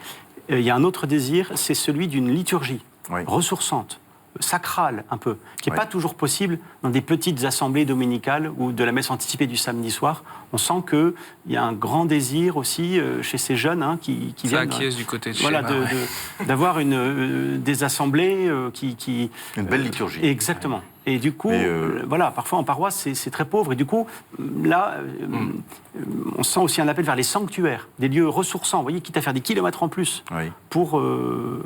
Il y a un autre désir, c'est celui d'une liturgie ressourçante, sacrale un peu, qui n'est pas toujours possible dans des petites assemblées dominicales ou de la messe anticipée du samedi soir. On sent qu'il y a un grand désir aussi chez ces jeunes qui viennent... Ça acquiesce du côté de chez voilà, d'avoir des assemblées qui... Une belle liturgie. Exactement. Et du coup, voilà, parfois en paroisse, c'est très pauvre. Et du coup, là, on sent aussi un appel vers les sanctuaires, des lieux ressourçants, vous voyez, quitte à faire des kilomètres en plus pour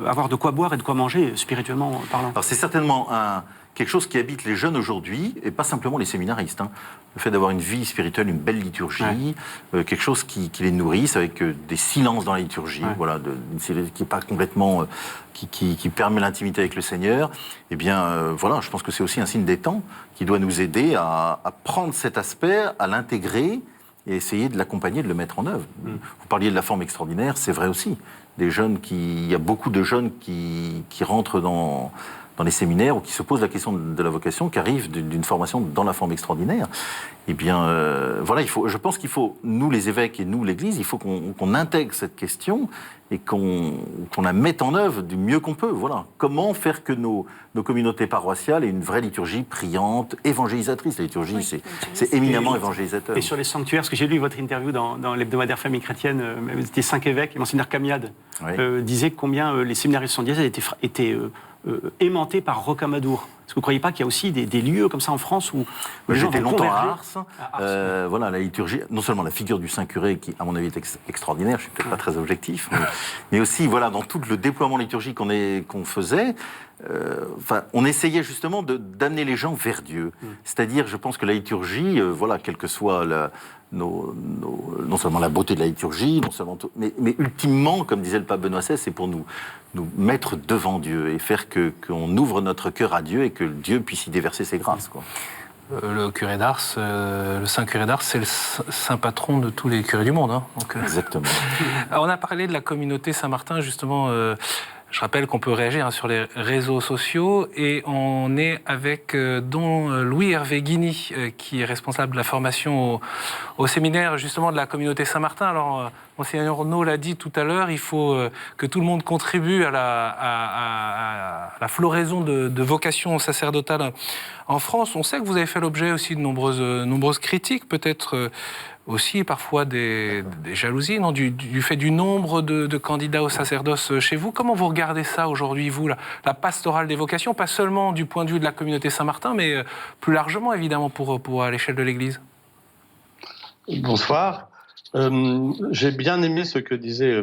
avoir de quoi boire et de quoi manger, spirituellement parlant. Alors c'est certainement quelque chose qui habite les jeunes aujourd'hui, et pas simplement les séminaristes. Hein. Le fait d'avoir une vie spirituelle, une belle liturgie, quelque chose qui les nourrisse, avec des silences dans la liturgie, voilà, qui n'est pas complètement... Qui permet l'intimité avec le Seigneur, eh bien, voilà, je pense que c'est aussi un signe des temps qui doit nous aider à prendre cet aspect, à l'intégrer et essayer de l'accompagner, de le mettre en œuvre. Vous parliez de la forme extraordinaire, c'est vrai aussi. Il y a beaucoup de jeunes qui rentrent dans les séminaires ou qui se posent la question de la vocation, qui arrivent d'une formation dans la forme extraordinaire. Eh bien, voilà, je pense qu'il faut, nous les évêques et nous l'Église, il faut qu'on intègre cette question et qu'on la mette en œuvre du mieux qu'on peut. Voilà. Comment faire que nos communautés paroissiales aient une vraie liturgie priante, évangélisatrice. La liturgie, c'est éminemment évangélisateur. Et sur les sanctuaires, parce que j'ai lu votre interview dans l'hebdomadaire Famille chrétienne, vous étiez 5 évêques, et Monseigneur Camiade disait combien les séminaristes son diocèse étaient aimantés par Rocamadour. Est-ce que vous ne croyez pas qu'il y a aussi des lieux comme ça en France où les gens J'étais vont longtemps converger à Ars. Voilà, la liturgie, non seulement la figure du Saint-Curé, qui, à mon avis, est extraordinaire, je ne suis peut-être pas très objectif, mais aussi, voilà, dans tout le déploiement liturgique qu'on faisait, on essayait justement d'amener les gens vers Dieu. C'est-à-dire, je pense que la liturgie, voilà, quelle que soit non seulement la beauté de la liturgie, non seulement mais ultimement, comme disait le pape Benoît XVI, c'est pour nous mettre devant Dieu et faire qu'on ouvre notre cœur à Dieu et que Dieu puisse y déverser ses grâces, quoi. Le curé d'Ars, le Saint Curé d'Ars, c'est le saint patron de tous les curés du monde. Hein, donc, exactement. Alors, on a parlé de la communauté Saint-Martin, justement. Je rappelle qu'on peut réagir sur les réseaux sociaux et on est avec don Louis-Hervé Guigny, qui est responsable de la formation au séminaire justement de la communauté Saint-Martin. Alors, Monseigneur Renaud l'a dit tout à l'heure, il faut que tout le monde contribue à la floraison de vocations sacerdotales en France. On sait que vous avez fait l'objet aussi de nombreuses critiques, peut-être aussi parfois des jalousies, non, du fait du nombre de candidats au sacerdoce chez vous. Comment vous regardez ça aujourd'hui, vous, la pastorale des vocations, pas seulement du point de vue de la communauté Saint-Martin, mais plus largement, évidemment, pour à l'échelle de l'Église? Bonsoir. J'ai bien aimé ce que disait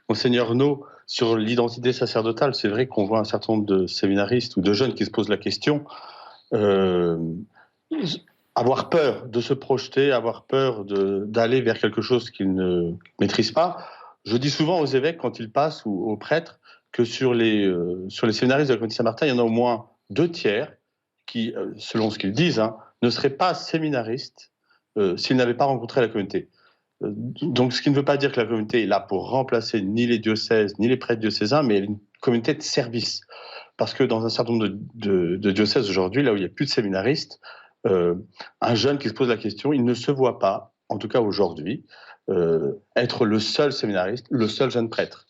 Monseigneur Renaud sur l'identité sacerdotale. C'est vrai qu'on voit un certain nombre de séminaristes ou de jeunes qui se posent la question. Avoir peur de se projeter, avoir peur d'aller vers quelque chose qu'ils ne maîtrisent pas. Je dis souvent aux évêques, quand ils passent, ou aux prêtres, que sur les séminaristes de la communauté Saint-Martin, il y en a au moins 2/3 qui, selon ce qu'ils disent, ne seraient pas séminaristes s'ils n'avaient pas rencontré la communauté. Donc, ce qui ne veut pas dire que la communauté est là pour remplacer ni les diocèses, ni les prêtres diocésains, mais une communauté de service. Parce que dans un certain nombre de diocèses aujourd'hui, là où il n'y a plus de séminaristes, un jeune qui se pose la question, il ne se voit pas, en tout cas aujourd'hui, être le seul séminariste, le seul jeune prêtre.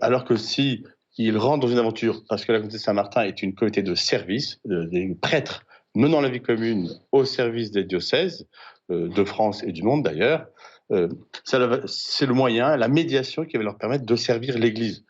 Alors que si il rentre dans une aventure, parce que la communauté Saint-Martin est une communauté de service, des prêtres menant la vie commune au service des diocèses, de France et du monde d'ailleurs, c'est le moyen, la médiation qui va leur permettre de servir l'Église.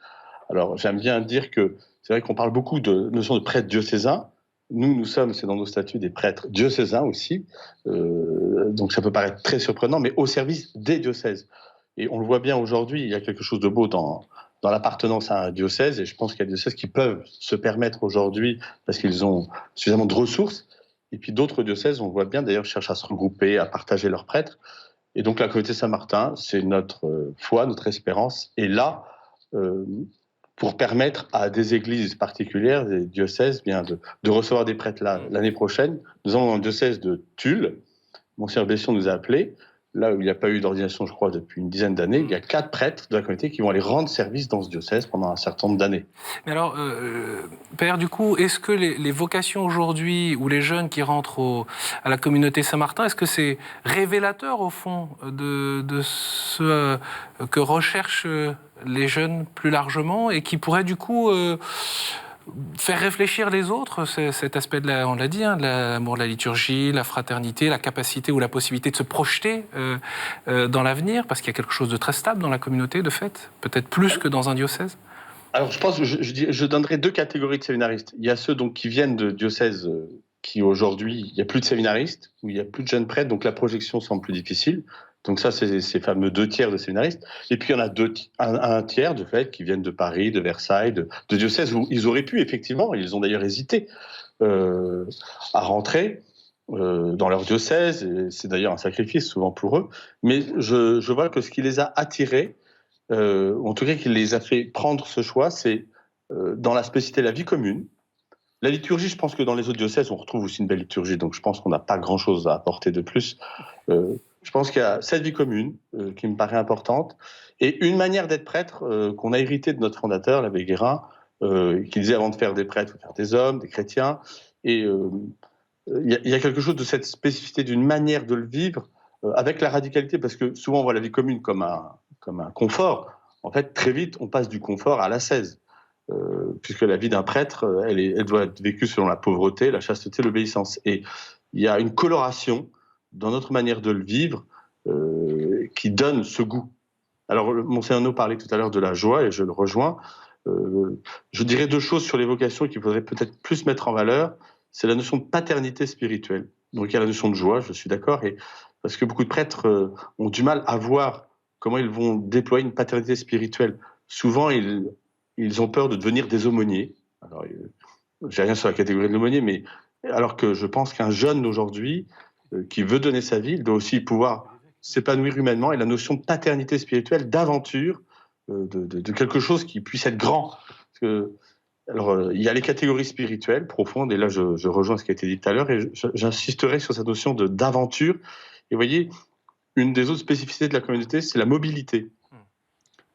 Alors j'aime bien dire que c'est vrai qu'on parle beaucoup de notion de prêtre diocésain. Nous sommes, c'est dans nos statuts, des prêtres diocésains aussi. Donc ça peut paraître très surprenant, mais au service des diocèses. Et on le voit bien aujourd'hui, il y a quelque chose de beau dans l'appartenance à un diocèse. Et je pense qu'il y a des diocèses qui peuvent se permettre aujourd'hui, parce qu'ils ont suffisamment de ressources. Et puis d'autres diocèses, on le voit bien d'ailleurs, cherchent à se regrouper, à partager leurs prêtres. Et donc la communauté Saint-Martin, c'est notre foi, notre espérance, est là pour permettre à des églises particulières, des diocèses, bien de recevoir des prêtres l'année prochaine. Nous avons un diocèse de Tulle, Monseigneur Bession nous a appelés, là où il n'y a pas eu d'ordination, je crois, depuis une dizaine d'années. Il y a 4 prêtres de la communauté qui vont aller rendre service dans ce diocèse pendant un certain nombre d'années. Mais alors, Père, du coup, est-ce que les vocations aujourd'hui, ou les jeunes qui rentrent à la communauté Saint-Martin, est-ce que c'est révélateur, au fond, de ce que recherchent les jeunes plus largement, et qui pourrait, du coup, faire réfléchir les autres, cet aspect, on l'a dit, de l'amour de la liturgie, la fraternité, la capacité ou la possibilité de se projeter dans l'avenir, parce qu'il y a quelque chose de très stable dans la communauté, de fait, peut-être plus que dans un diocèse? Alors, je pense que je donnerai 2 catégories de séminaristes. Il y a ceux donc, qui viennent de diocèses qui, aujourd'hui, il n'y a plus de séminaristes, où il n'y a plus de jeunes prêtres, donc la projection semble plus difficile. Donc ça, c'est ces fameux 2/3 de séminaristes. Et puis, il y en a un tiers, de fait, qui viennent de Paris, de Versailles, de diocèses où ils auraient pu, effectivement, ils ont d'ailleurs hésité à rentrer dans leur diocèse. Et c'est d'ailleurs un sacrifice, souvent pour eux. Mais je vois que ce qui les a attirés, en tout cas, qui les a fait prendre ce choix, c'est dans la spécificité de la vie commune. La liturgie, je pense que dans les autres diocèses, on retrouve aussi une belle liturgie. Donc, je pense qu'on n'a pas grand-chose à apporter de plus. Je pense qu'il y a cette vie commune qui me paraît importante et une manière d'être prêtre qu'on a hérité de notre fondateur, l'abbé Guérin, qui disait avant de faire des prêtres, il faut faire des hommes, des chrétiens. Et il y a quelque chose de cette spécificité d'une manière de le vivre avec la radicalité, parce que souvent on voit la vie commune comme un confort. En fait, très vite, on passe du confort à l'ascèse, puisque la vie d'un prêtre, elle doit être vécue selon la pauvreté, la chasteté, l'obéissance. Et il y a une coloration dans notre manière de le vivre, qui donne ce goût. Alors, Monseigneur No parlait tout à l'heure de la joie, et je le rejoins. Je dirais 2 choses sur les vocations qu'il faudrait peut-être plus mettre en valeur. C'est la notion de paternité spirituelle. Donc, il y a la notion de joie, je suis d'accord, parce que beaucoup de prêtres ont du mal à voir comment ils vont déployer une paternité spirituelle. Souvent, ils ont peur de devenir des aumôniers. Alors, j'ai rien sur la catégorie de l'aumônier, mais alors que je pense qu'un jeune aujourd'hui, qui veut donner sa vie, il doit aussi pouvoir s'épanouir humainement, et la notion de paternité spirituelle, d'aventure, de quelque chose qui puisse être grand. Parce que, alors, il y a les catégories spirituelles profondes, et là je rejoins ce qui a été dit tout à l'heure, et j'insisterai sur cette notion d'aventure. Et vous voyez, une des autres spécificités de la communauté, c'est la mobilité.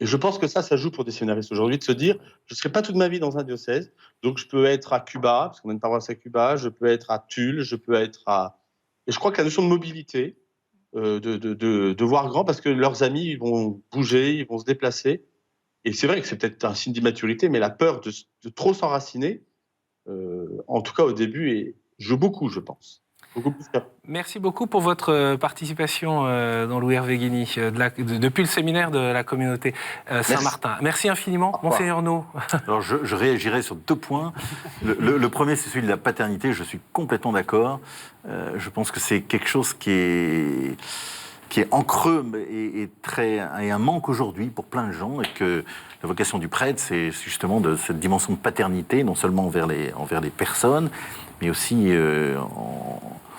Et je pense que ça joue pour des séminaristes aujourd'hui, de se dire, je ne serai pas toute ma vie dans un diocèse, donc je peux être à Cuba, parce qu'on a une paroisse à Cuba, je peux être à Tulle, je peux être à... Et je crois que la notion de mobilité, de voir grand, parce que leurs amis ils vont bouger, ils vont se déplacer. Et c'est vrai que c'est peut-être un signe d'immaturité, mais la peur de trop s'enraciner, en tout cas au début, joue beaucoup, je pense. Beaucoup plus qu'après. Merci beaucoup pour votre participation dans Louis Hervé Guigny, depuis le séminaire de la communauté Saint-Martin. Merci infiniment, Monseigneur No. Alors je réagirai sur 2 points. Le premier, c'est celui de la paternité. Je suis complètement d'accord. Je pense que c'est quelque chose qui est en creux et un manque aujourd'hui pour plein de gens, et que la vocation du prêtre, c'est justement de cette dimension de paternité, non seulement envers les personnes, mais aussi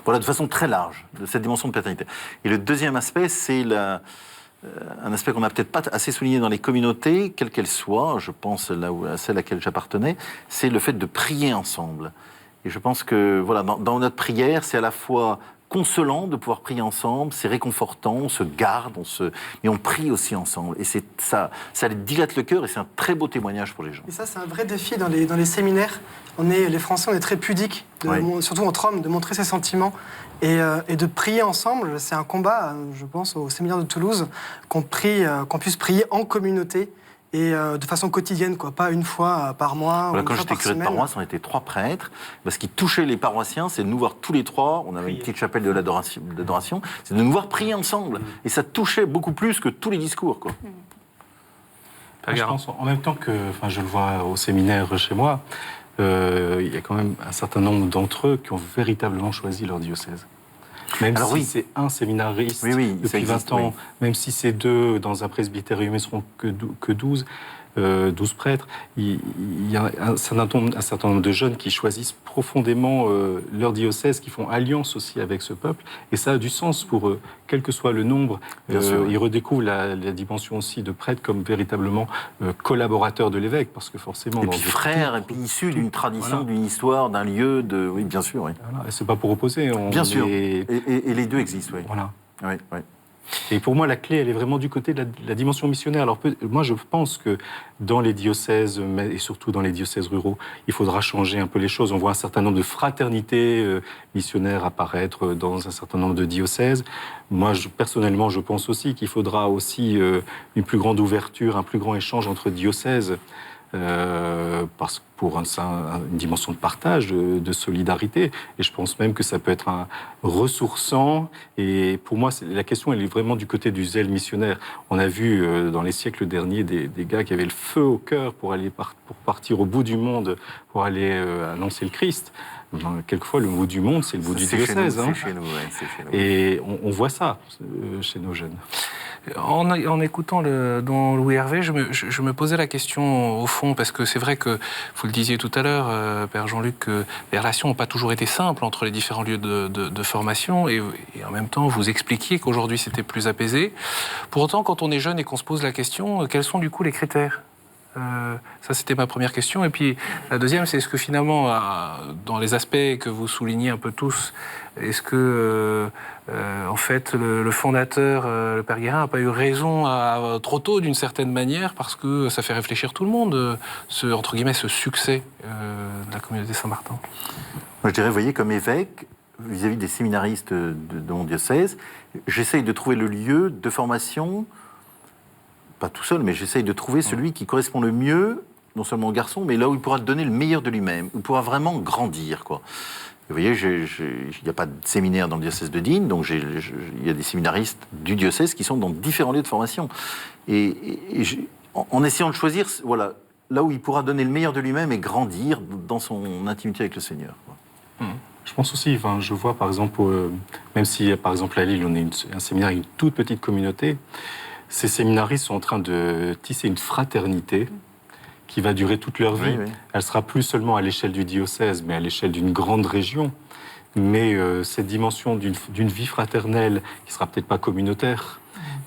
de façon très large, de cette dimension de paternité. Et le deuxième aspect, c'est un aspect qu'on n'a peut-être pas assez souligné dans les communautés, quelles qu'elles soient, je pense à celle à laquelle j'appartenais, c'est le fait de prier ensemble. Et je pense que voilà, dans notre prière, c'est à la fois consolant de pouvoir prier ensemble, c'est réconfortant, on se garde, mais on prie aussi ensemble. Et ça dilate le cœur et c'est un très beau témoignage pour les gens. Et ça, c'est un vrai défi dans les séminaires. Les Français, on est très pudiques, surtout entre hommes, de montrer ses sentiments et de prier ensemble. C'est un combat, je pense, au séminaire de Toulouse, qu'on puisse prier en communauté et de façon quotidienne, pas une fois par mois. Voilà, quand j'étais curé de paroisse, on était 3 prêtres. Ce qui touchait les paroissiens, c'est de nous voir tous les 3. On avait une petite chapelle de l'adoration. C'est de nous voir prier ensemble. Et ça touchait beaucoup plus que tous les discours, quoi. Je pense, en même temps que, je le vois au séminaire chez moi, il y a quand même un certain nombre d'entre eux qui ont véritablement choisi leur diocèse. Même si c'est un séminariste depuis 20 ans, même si c'est 2 dans un presbytérium, ils ne seront que 12 prêtres, il y a un certain nombre de jeunes qui choisissent profondément leur diocèse, qui font alliance aussi avec ce peuple, et ça a du sens pour eux, quel que soit le nombre. Ils redécouvrent la dimension aussi de prêtre comme véritablement collaborateur de l'évêque, parce que forcément... Et puis frère, et puis issu d'une tradition, d'une histoire, d'un lieu, oui, bien sûr. Oui. Voilà. Et c'est pas pour opposer. Bien sûr, et les deux existent, oui. Voilà. Oui, oui. Et pour moi, la clé, elle est vraiment du côté de la dimension missionnaire. Alors, moi, je pense que dans les diocèses, et surtout dans les diocèses ruraux, il faudra changer un peu les choses. On voit un certain nombre de fraternités missionnaires apparaître dans un certain nombre de diocèses. Moi, personnellement, je pense aussi qu'il faudra aussi une plus grande ouverture, un plus grand échange entre diocèses. Pour une dimension de partage, de solidarité. Et je pense même que ça peut être un ressourçant. Et pour moi, la question, elle est vraiment du côté du zèle missionnaire. On a vu dans les siècles derniers des gars qui avaient le feu au cœur pour partir au bout du monde, pour aller annoncer le Christ. Quelquefois, le bout du monde, c'est le bout du diocèse. C'est chez nous. Et on voit ça chez nos jeunes. En écoutant don Louis Hervé, je me posais la question au fond, parce que c'est vrai que, vous le disiez tout à l'heure, Père Jean-Luc, que les relations n'ont pas toujours été simples entre les différents lieux de formation, et en même temps, vous expliquiez qu'aujourd'hui c'était plus apaisé. Pour autant, quand on est jeune et qu'on se pose la question, quels sont du coup les critères ? Ça, c'était ma première question. Et puis, la deuxième, c'est est-ce que finalement, dans les aspects que vous soulignez un peu tous, est-ce que, en fait, le fondateur, le Père Guérin, n'a pas eu raison trop tôt, d'une certaine manière, parce que ça fait réfléchir tout le monde, entre guillemets, ce succès de la communauté Saint-Martin ? Moi, je dirais, vous voyez, comme évêque, vis-à-vis des séminaristes de mon diocèse, j'essaye de trouver le lieu de formation, pas tout seul, mais j'essaye de trouver celui qui correspond le mieux, non seulement au garçon, mais là où il pourra donner le meilleur de lui-même, où il pourra vraiment grandir, quoi. Vous voyez, il n'y a pas de séminaire dans le diocèse de Digne, donc il y a des séminaristes du diocèse qui sont dans différents lieux de formation. Et en essayant de choisir, voilà, là où il pourra donner le meilleur de lui-même et grandir dans son intimité avec le Seigneur, quoi. Je pense aussi, je vois par exemple, même si par exemple à Lille, on est un séminaire, une toute petite communauté, ces séminaristes sont en train de tisser une fraternité qui va durer toute leur vie. Oui. Elle sera plus seulement à l'échelle du diocèse, mais à l'échelle d'une grande région. Mais cette dimension d'une vie fraternelle, qui sera peut-être pas communautaire,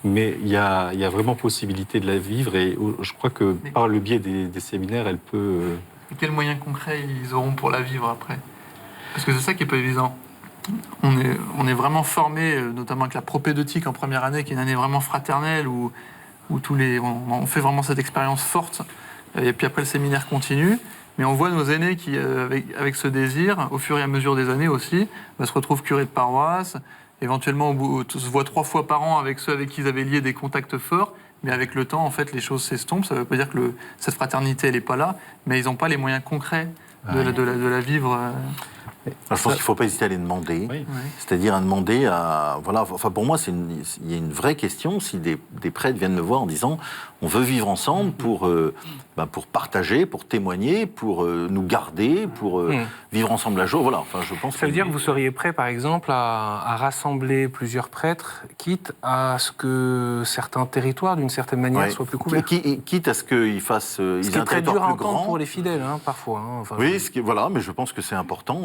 mais il y a vraiment possibilité de la vivre. Et je crois que par le biais des séminaires, elle peut... Et quels moyens concrets ils auront pour la vivre après ? Parce que c'est ça qui est pas évident. On est vraiment formé, notamment avec la propédeutique en première année, qui est une année vraiment fraternelle, où on fait vraiment cette expérience forte. Et puis après, le séminaire continue. Mais on voit nos aînés qui, avec ce désir, au fur et à mesure des années aussi, se retrouvent curés de paroisse. Éventuellement, se voient 3 fois par an avec ceux avec qui ils avaient lié des contacts forts. Mais avec le temps, en fait, les choses s'estompent. Ça ne veut pas dire que cette fraternité, elle n'est pas là. Mais ils n'ont pas les moyens concrets de la vivre. Alors, je pense qu'il ne faut pas hésiter à les demander. Oui. C'est-à-dire à demander à... Voilà, enfin, pour moi, il y a une vraie question si des prêtres viennent me voir en disant on veut vivre ensemble pour partager, pour témoigner, pour nous garder, pour vivre ensemble la joie. Voilà, enfin, je pense ça veut dire que vous seriez prêt, par exemple, à rassembler plusieurs prêtres, quitte à ce que certains territoires, d'une certaine manière, soient plus couverts. Quitte à ce qu'ils fassent... Ce qui est très dur à entendre pour les fidèles, parfois. Voilà, mais je pense que c'est important.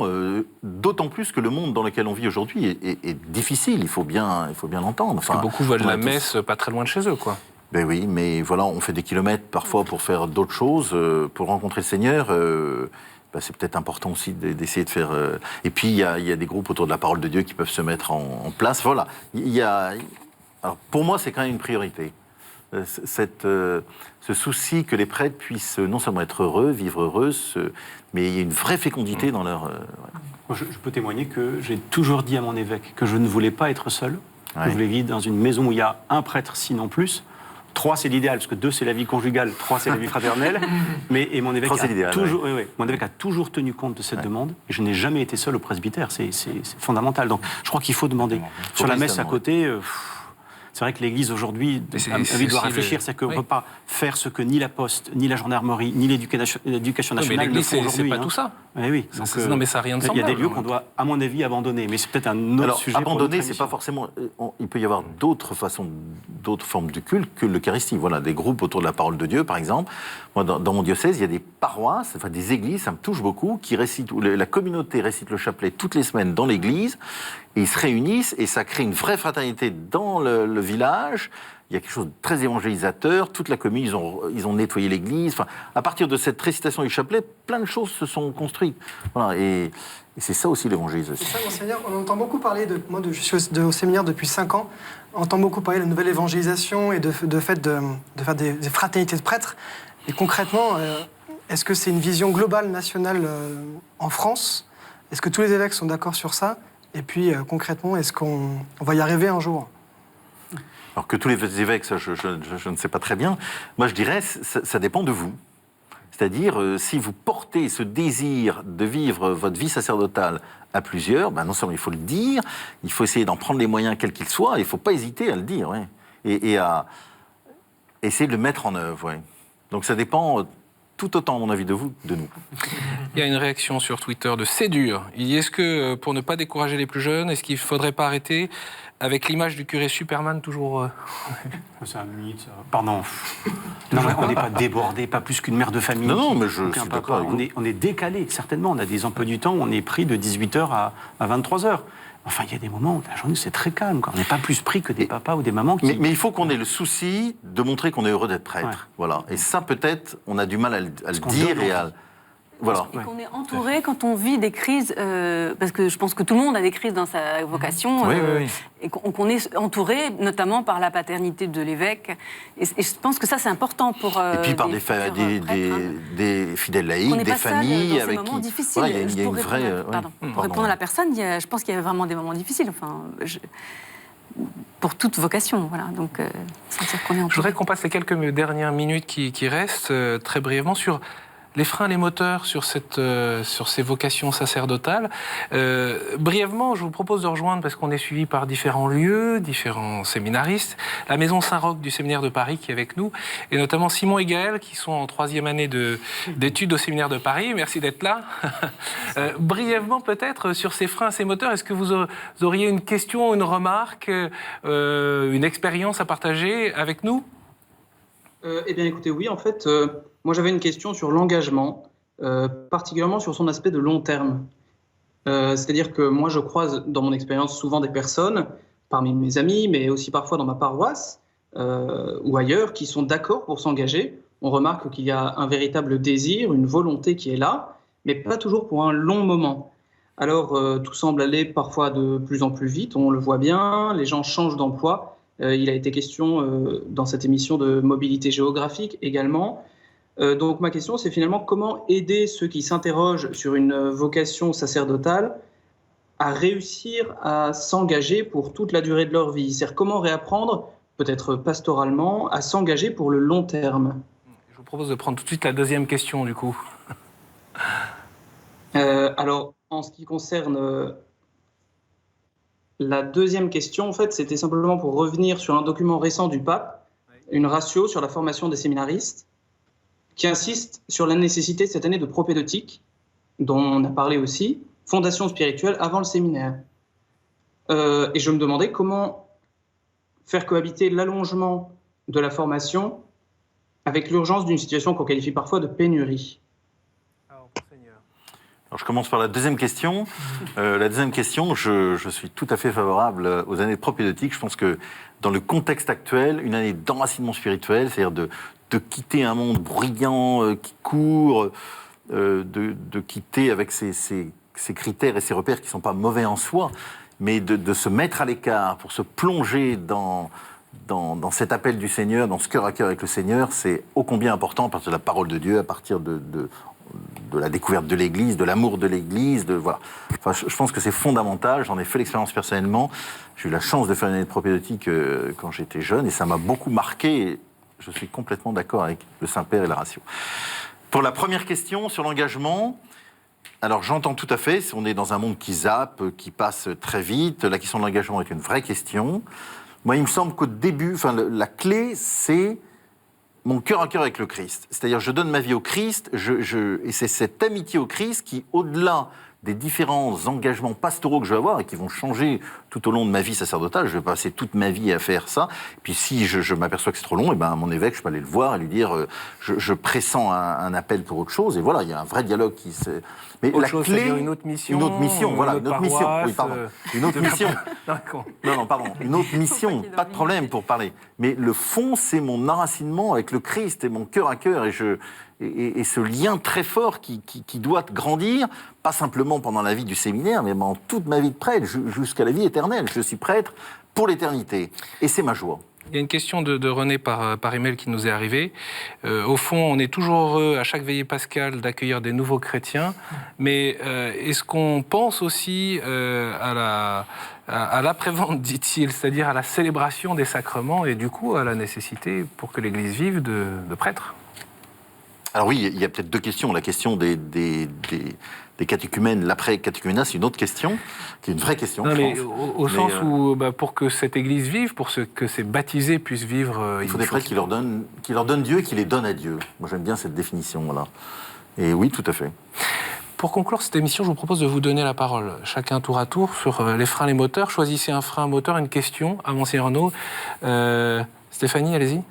d'autant plus que le monde dans lequel on vit aujourd'hui est difficile, il faut bien l'entendre. Parce que beaucoup veulent la messe pas très loin de chez eux, quoi. Ben oui, mais voilà, on fait des kilomètres parfois pour faire d'autres choses, pour rencontrer le Seigneur. C'est peut-être important aussi d'essayer de faire... Et puis, il y a des groupes autour de la parole de Dieu qui peuvent se mettre en place. Voilà. Alors, pour moi, c'est quand même une priorité. Ce souci que les prêtres puissent non seulement être heureux, vivre heureux, mais il y a une vraie fécondité dans leur... Je peux témoigner que j'ai toujours dit à mon évêque que je ne voulais pas être seul, que je voulais vivre dans une maison où il y a un prêtre, sinon plus. 3, c'est l'idéal, parce que 2, c'est la vie conjugale, 3, c'est la vie fraternelle. Et mon évêque, mon évêque a toujours tenu compte de cette demande, et je n'ai jamais été seul au presbytère, c'est fondamental. Donc je crois qu'il faut demander. Sur la messe à côté, c'est vrai que l'Église aujourd'hui doit réfléchir, c'est qu'on ne peut pas faire ce que ni la Poste, ni la gendarmerie, ni l'éducation nationale ne font aujourd'hui. C'est pas tout ça. Oui. Non, mais ça n'a rien de semblable. Il y a des lieux qu'on doit, à mon avis, abandonner. Mais c'est peut-être un autre sujet. Abandonner, c'est pas forcément. Il peut y avoir d'autres formes de culte que l'Eucharistie. Voilà, des groupes autour de la parole de Dieu, par exemple. Moi, dans mon diocèse, il y a des paroisses, enfin des églises, ça me touche beaucoup, qui récitent, où la communauté récite le chapelet toutes les semaines dans l'église, et ils se réunissent, et ça crée une vraie fraternité dans le village. Il y a quelque chose de très évangélisateur. Toute la commune, ils ont nettoyé l'église. Enfin, à partir de cette récitation du chapelet, plein de choses se sont construites. Voilà, et c'est ça aussi l'évangélisation. C'est ça, Monseigneur. On entend beaucoup parler, moi je suis au séminaire depuis 5 ans, on entend beaucoup parler de la nouvelle évangélisation et de fait de faire des fraternités de prêtres. Et concrètement, est-ce que c'est une vision globale, nationale en France? Est-ce que tous les évêques sont d'accord sur ça? Et puis, concrètement, est-ce qu'on va y arriver un jour? Alors que tous les évêques, ça, je ne sais pas très bien. Moi, je dirais, ça dépend de vous. C'est-à-dire, si vous portez ce désir de vivre votre vie sacerdotale à plusieurs, non seulement il faut le dire, il faut essayer d'en prendre les moyens quels qu'ils soient, il ne faut pas hésiter à le dire, ouais. Et à essayer de le mettre en œuvre. Ouais. Donc ça dépend tout autant, à mon avis, de vous que de nous. Il y a une réaction sur Twitter de C'est dur. Il dit, est-ce que, pour ne pas décourager les plus jeunes, est-ce qu'il ne faudrait pas arrêter avec l'image du curé Superman toujours... C'est un mythe, ça. Pardon. Non, on n'est pas débordé, pas plus qu'une mère de famille. Non, mais je suis d'accord avec vous. On est décalé, certainement. On a des emplois du temps où on est pris de 18h à 23h. Enfin, il y a des moments où la journée, c'est très calme. Quoi. On n'est pas plus pris que des papas ou des mamans qui... Mais il faut qu'on ait le souci de montrer qu'on est heureux d'être prêtre. Ouais. Voilà. Et ça, peut-être, on a du mal à le dire et à... Voilà. Et qu'on est entouré quand on vit des crises, parce que je pense que tout le monde a des crises dans sa vocation, oui. Et qu'on est entouré notamment par la paternité de l'évêque. Et je pense que ça, c'est important pour... et puis par des fidèles laïcs, des familles avec qui... difficiles. Voilà, il y a une vraie... Pour répondre à la personne, je pense qu'il y a vraiment des moments difficiles. Enfin, pour toute vocation, voilà. Donc, sentir qu'on est entouré. Je voudrais qu'on passe les quelques dernières minutes qui restent, très brièvement, sur... les freins, les moteurs sur ces vocations sacerdotales. Brièvement, je vous propose de rejoindre, parce qu'on est suivi par différents lieux, différents séminaristes, la Maison Saint-Roch du séminaire de Paris qui est avec nous, et notamment Simon et Gaël qui sont en 3e année d'études au séminaire de Paris. Merci d'être là. Brièvement peut-être sur ces freins, ces moteurs, est-ce que vous auriez une question, une remarque, une expérience à partager avec nous? Eh bien écoutez, oui, en fait... moi, j'avais une question sur l'engagement, particulièrement sur son aspect de long terme. C'est-à-dire que moi, je croise dans mon expérience souvent des personnes, parmi mes amis, mais aussi parfois dans ma paroisse ou ailleurs, qui sont d'accord pour s'engager. On remarque qu'il y a un véritable désir, une volonté qui est là, mais pas toujours pour un long moment. Alors, tout semble aller parfois de plus en plus vite, on le voit bien, les gens changent d'emploi. Il a été question dans cette émission de mobilité géographique également. Donc ma question, c'est finalement comment aider ceux qui s'interrogent sur une vocation sacerdotale à réussir à s'engager pour toute la durée de leur vie. C'est-à-dire comment réapprendre, peut-être pastoralement, à s'engager pour le long terme. Je vous propose de prendre tout de suite la deuxième question, du coup. Alors, en ce qui concerne la deuxième question, en fait, c'était simplement pour revenir sur un document récent du pape, une ratio sur la formation des séminaristes, qui insiste sur la nécessité cette année de propédeutique, dont on a parlé aussi, fondation spirituelle avant le séminaire. Et je me demandais comment faire cohabiter l'allongement de la formation avec l'urgence d'une situation qu'on qualifie parfois de pénurie. Alors, je commence par la deuxième question. La deuxième question, je suis tout à fait favorable aux années propédeutiques. Je pense que dans le contexte actuel, une année d'enracinement spirituel, c'est-à-dire de quitter un monde bruyant qui court, de quitter avec ses critères et ses repères qui ne sont pas mauvais en soi, mais de se mettre à l'écart pour se plonger dans cet appel du Seigneur, dans ce cœur à cœur avec le Seigneur, c'est ô combien important à partir de la parole de Dieu, à partir de la découverte de l'Église, de l'amour de l'Église, voilà. Enfin, je pense que c'est fondamental, j'en ai fait l'expérience personnellement, j'ai eu la chance de faire une année de propédeutique quand j'étais jeune, et ça m'a beaucoup marqué, et je suis complètement d'accord avec le Saint-Père et la ratio. Pour la première question sur l'engagement, alors j'entends tout à fait, on est dans un monde qui zappe, qui passe très vite, la question de l'engagement est une vraie question. Moi, il me semble qu'au début, la clé, c'est mon cœur à cœur avec le Christ. C'est-à-dire, je donne ma vie au Christ, et c'est cette amitié au Christ qui, au-delà des différents engagements pastoraux que je vais avoir et qui vont changer tout au long de ma vie sacerdotale, je vais passer toute ma vie à faire ça. Et puis si je m'aperçois que c'est trop long, et ben mon évêque, je peux aller le voir et lui dire je pressens un appel pour autre chose. Et voilà, il y a un vrai dialogue qui se... Mais autre la chose, clé, c'est-à-dire une autre mission, une autre mission, voilà, une autre mission. paroisse, Oui, pardon, une autre mission. Non, pardon, une autre mission, pas de problème pour parler. Mais le fond, c'est mon enracinement avec le Christ et mon cœur à cœur, et ce lien très fort qui doit grandir, pas simplement pendant la vie du séminaire, mais pendant toute ma vie de prêtre, jusqu'à la vie éternelle. Je suis prêtre pour l'éternité, et c'est ma joie. Il y a une question de René par email qui nous est arrivée. Au fond, on est toujours heureux à chaque veillée pascale d'accueillir des nouveaux chrétiens, mais est-ce qu'on pense aussi à l'après-vente, dit-il, c'est-à-dire à la célébration des sacrements et du coup à la nécessité pour que l'Église vive de prêtres? Alors oui, il y a peut-être deux questions. La question des catéchumènes, l'après-catéchuménat, c'est une autre question, qui est une vraie question. Non, mais au sens où, pour que cette Église vive, pour que ces baptisés puissent vivre... il faut des prêtres qui leur donnent Dieu et qui les donnent à Dieu. Moi, j'aime bien cette définition-là. Et oui, tout à fait. Pour conclure cette émission, je vous propose de vous donner la parole, chacun tour à tour, sur les freins, les moteurs. Choisissez un frein, un moteur, une question à Monseigneur Arnaud. Stéphanie, allez-y.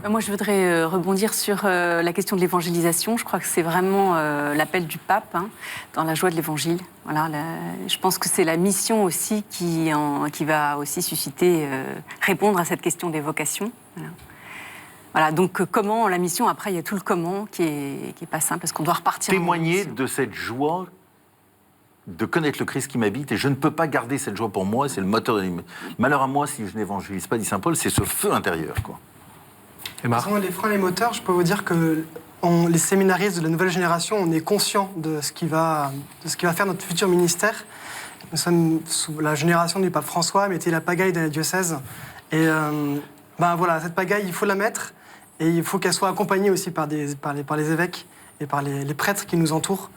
Moi, je voudrais rebondir sur la question de l'évangélisation. Je crois que c'est vraiment l'appel du pape dans la joie de l'évangile. Voilà, je pense que c'est la mission aussi qui va aussi susciter, répondre à cette question des vocations. Voilà, donc comment la mission, après, il y a tout le comment qui est pas simple, parce qu'on doit repartir. Témoigner de cette joie de connaître le Christ qui m'habite, et je ne peux pas garder cette joie pour moi, c'est le moteur de l'humanité. Malheur à moi si je n'évangélise pas, dit saint Paul, c'est ce feu intérieur, quoi. Concernant les freins et les moteurs, je peux vous dire que les séminaristes de la nouvelle génération, on est conscients de ce qui va faire notre futur ministère. Nous sommes sous la génération du pape François, mettez la pagaille dans les diocèses. Et voilà, cette pagaille, il faut la mettre, et il faut qu'elle soit accompagnée aussi par les évêques et par les prêtres qui nous entourent.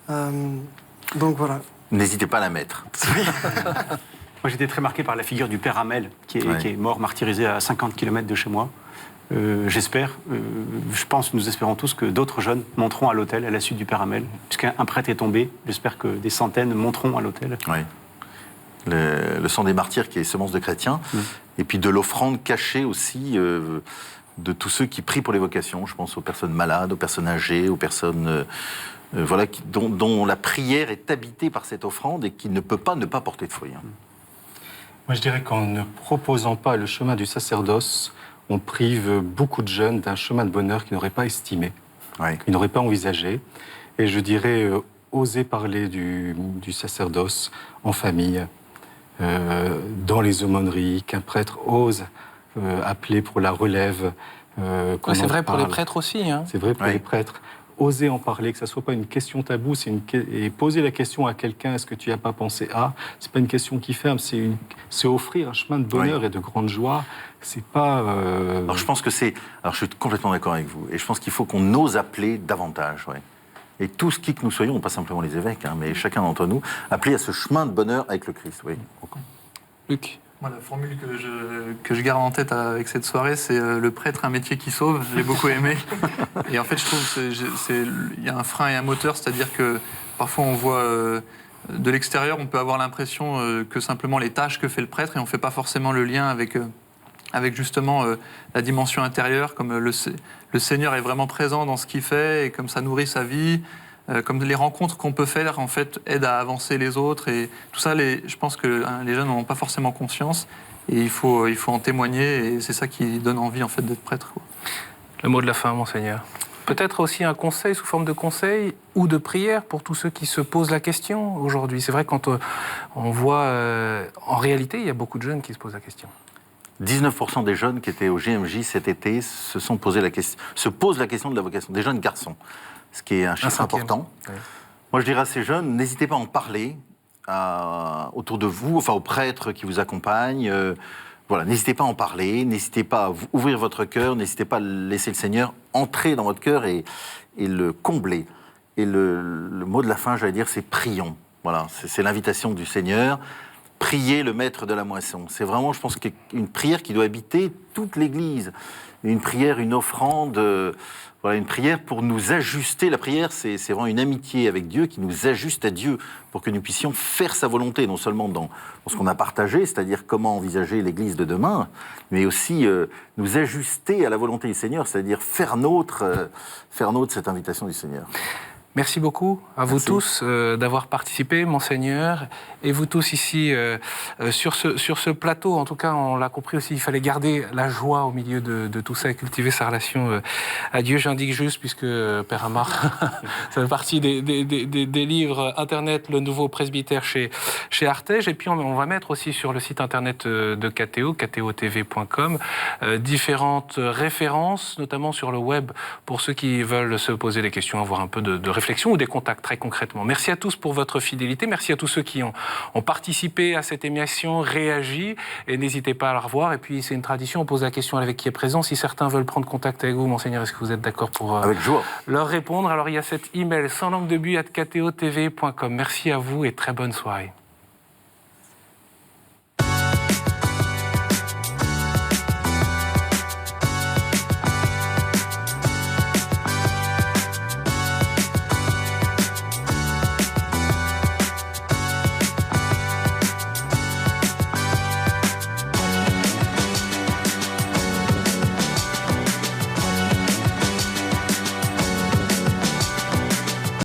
Donc voilà. N'hésitez pas à la mettre. Moi, j'étais très marqué par la figure du père Hamel, qui est mort martyrisé à 50 km de chez moi. J'espère, je pense, nous espérons tous que d'autres jeunes monteront à l'autel à la suite du père Hamel. Puisqu'un prêtre est tombé, j'espère que des centaines monteront à l'autel. Oui. Le sang des martyrs qui est semence de chrétiens, et puis de l'offrande cachée aussi de tous ceux qui prient pour les vocations. Je pense aux personnes malades, aux personnes âgées, aux personnes dont la prière est habitée par cette offrande et qui ne peut pas ne pas porter de fruits. Moi, je dirais qu'en ne proposant pas le chemin du sacerdoce, on prive beaucoup de jeunes d'un chemin de bonheur qu'ils n'auraient pas estimé, qu'ils n'auraient pas envisagé. Et je dirais, oser parler du sacerdoce en famille, dans les aumôneries, qu'un prêtre ose appeler pour la relève. C'est vrai pour les prêtres aussi. C'est vrai pour les prêtres. Oser en parler, que ça ne soit pas une question taboue, et poser la question à quelqu'un, est-ce que tu n'y as pas pensé à? C'est pas une question qui ferme, c'est offrir un chemin de bonheur et de grande joie. C'est pas... Alors je pense que alors je suis complètement d'accord avec vous, et je pense qu'il faut qu'on ose appeler davantage, Et tous qui que nous soyons, pas simplement les évêques, mais chacun d'entre nous, appeler à ce chemin de bonheur avec le Christ, Luc. Moi, la formule que je garde en tête avec cette soirée, c'est le prêtre, un métier qui sauve. J'ai beaucoup aimé. Et en fait, je trouve qu'il y a un frein et un moteur, c'est-à-dire que parfois on voit de l'extérieur, on peut avoir l'impression que simplement les tâches que fait le prêtre, et on ne fait pas forcément le lien avec justement la dimension intérieure, comme le Seigneur est vraiment présent dans ce qu'il fait, et comme ça nourrit sa vie. comme les rencontres qu'on peut faire, en fait, aident à avancer les autres. Et tout ça, je pense que les jeunes n'en ont pas forcément conscience. Et il faut en témoigner. Et c'est ça qui donne envie, en fait, d'être prêtre, quoi. Le mot de la fin, Monseigneur. Peut-être aussi un conseil sous forme de conseil ou de prière pour tous ceux qui se posent la question aujourd'hui. C'est vrai, quand on voit... en réalité, il y a beaucoup de jeunes qui se posent la question. 19% des jeunes qui étaient au GMJ cet été se posent la question de la vocation, des jeunes garçons, ce qui est un chiffre important. Oui. Moi, je dirais à ces jeunes, n'hésitez pas à en parler autour de vous, enfin aux prêtres qui vous accompagnent. Voilà, n'hésitez pas à en parler, n'hésitez pas à ouvrir votre cœur, n'hésitez pas à laisser le Seigneur entrer dans votre cœur et le combler. Et le mot de la fin, j'allais dire, c'est prions. Voilà, c'est l'invitation du Seigneur. Priez le maître de la moisson. C'est vraiment, je pense, une prière qui doit habiter toute l'Église. Une prière, une offrande, voilà, une prière pour nous ajuster. La prière, c'est vraiment une amitié avec Dieu qui nous ajuste à Dieu pour que nous puissions faire sa volonté, non seulement dans ce qu'on a partagé, c'est-à-dire comment envisager l'Église de demain, mais aussi nous ajuster à la volonté du Seigneur, c'est-à-dire faire nôtre cette invitation du Seigneur. Merci beaucoup à vous tous d'avoir participé, Monseigneur, et vous tous ici sur ce plateau. En tout cas, on l'a compris aussi, il fallait garder la joie au milieu de tout ça et cultiver sa relation à Dieu. J'indique juste, puisque Père Amar, ça fait partie des livres Internet, le nouveau presbytère chez Artege. Et puis on va mettre aussi sur le site Internet de KTO, ktotv.com, différentes références, notamment sur le web, pour ceux qui veulent se poser des questions, avoir un peu de réflexion ou des contacts très concrètement. Merci à tous pour votre fidélité, merci à tous ceux qui ont participé à cette émission, réagi, et n'hésitez pas à la revoir. Et puis c'est une tradition, on pose la question avec qui est présent. Si certains veulent prendre contact avec vous, Monseigneur, est-ce que vous êtes d'accord pour avec joie leur répondre? Alors il y a cet email sans langue de but @ktotv.com. Merci à vous et très bonne soirée.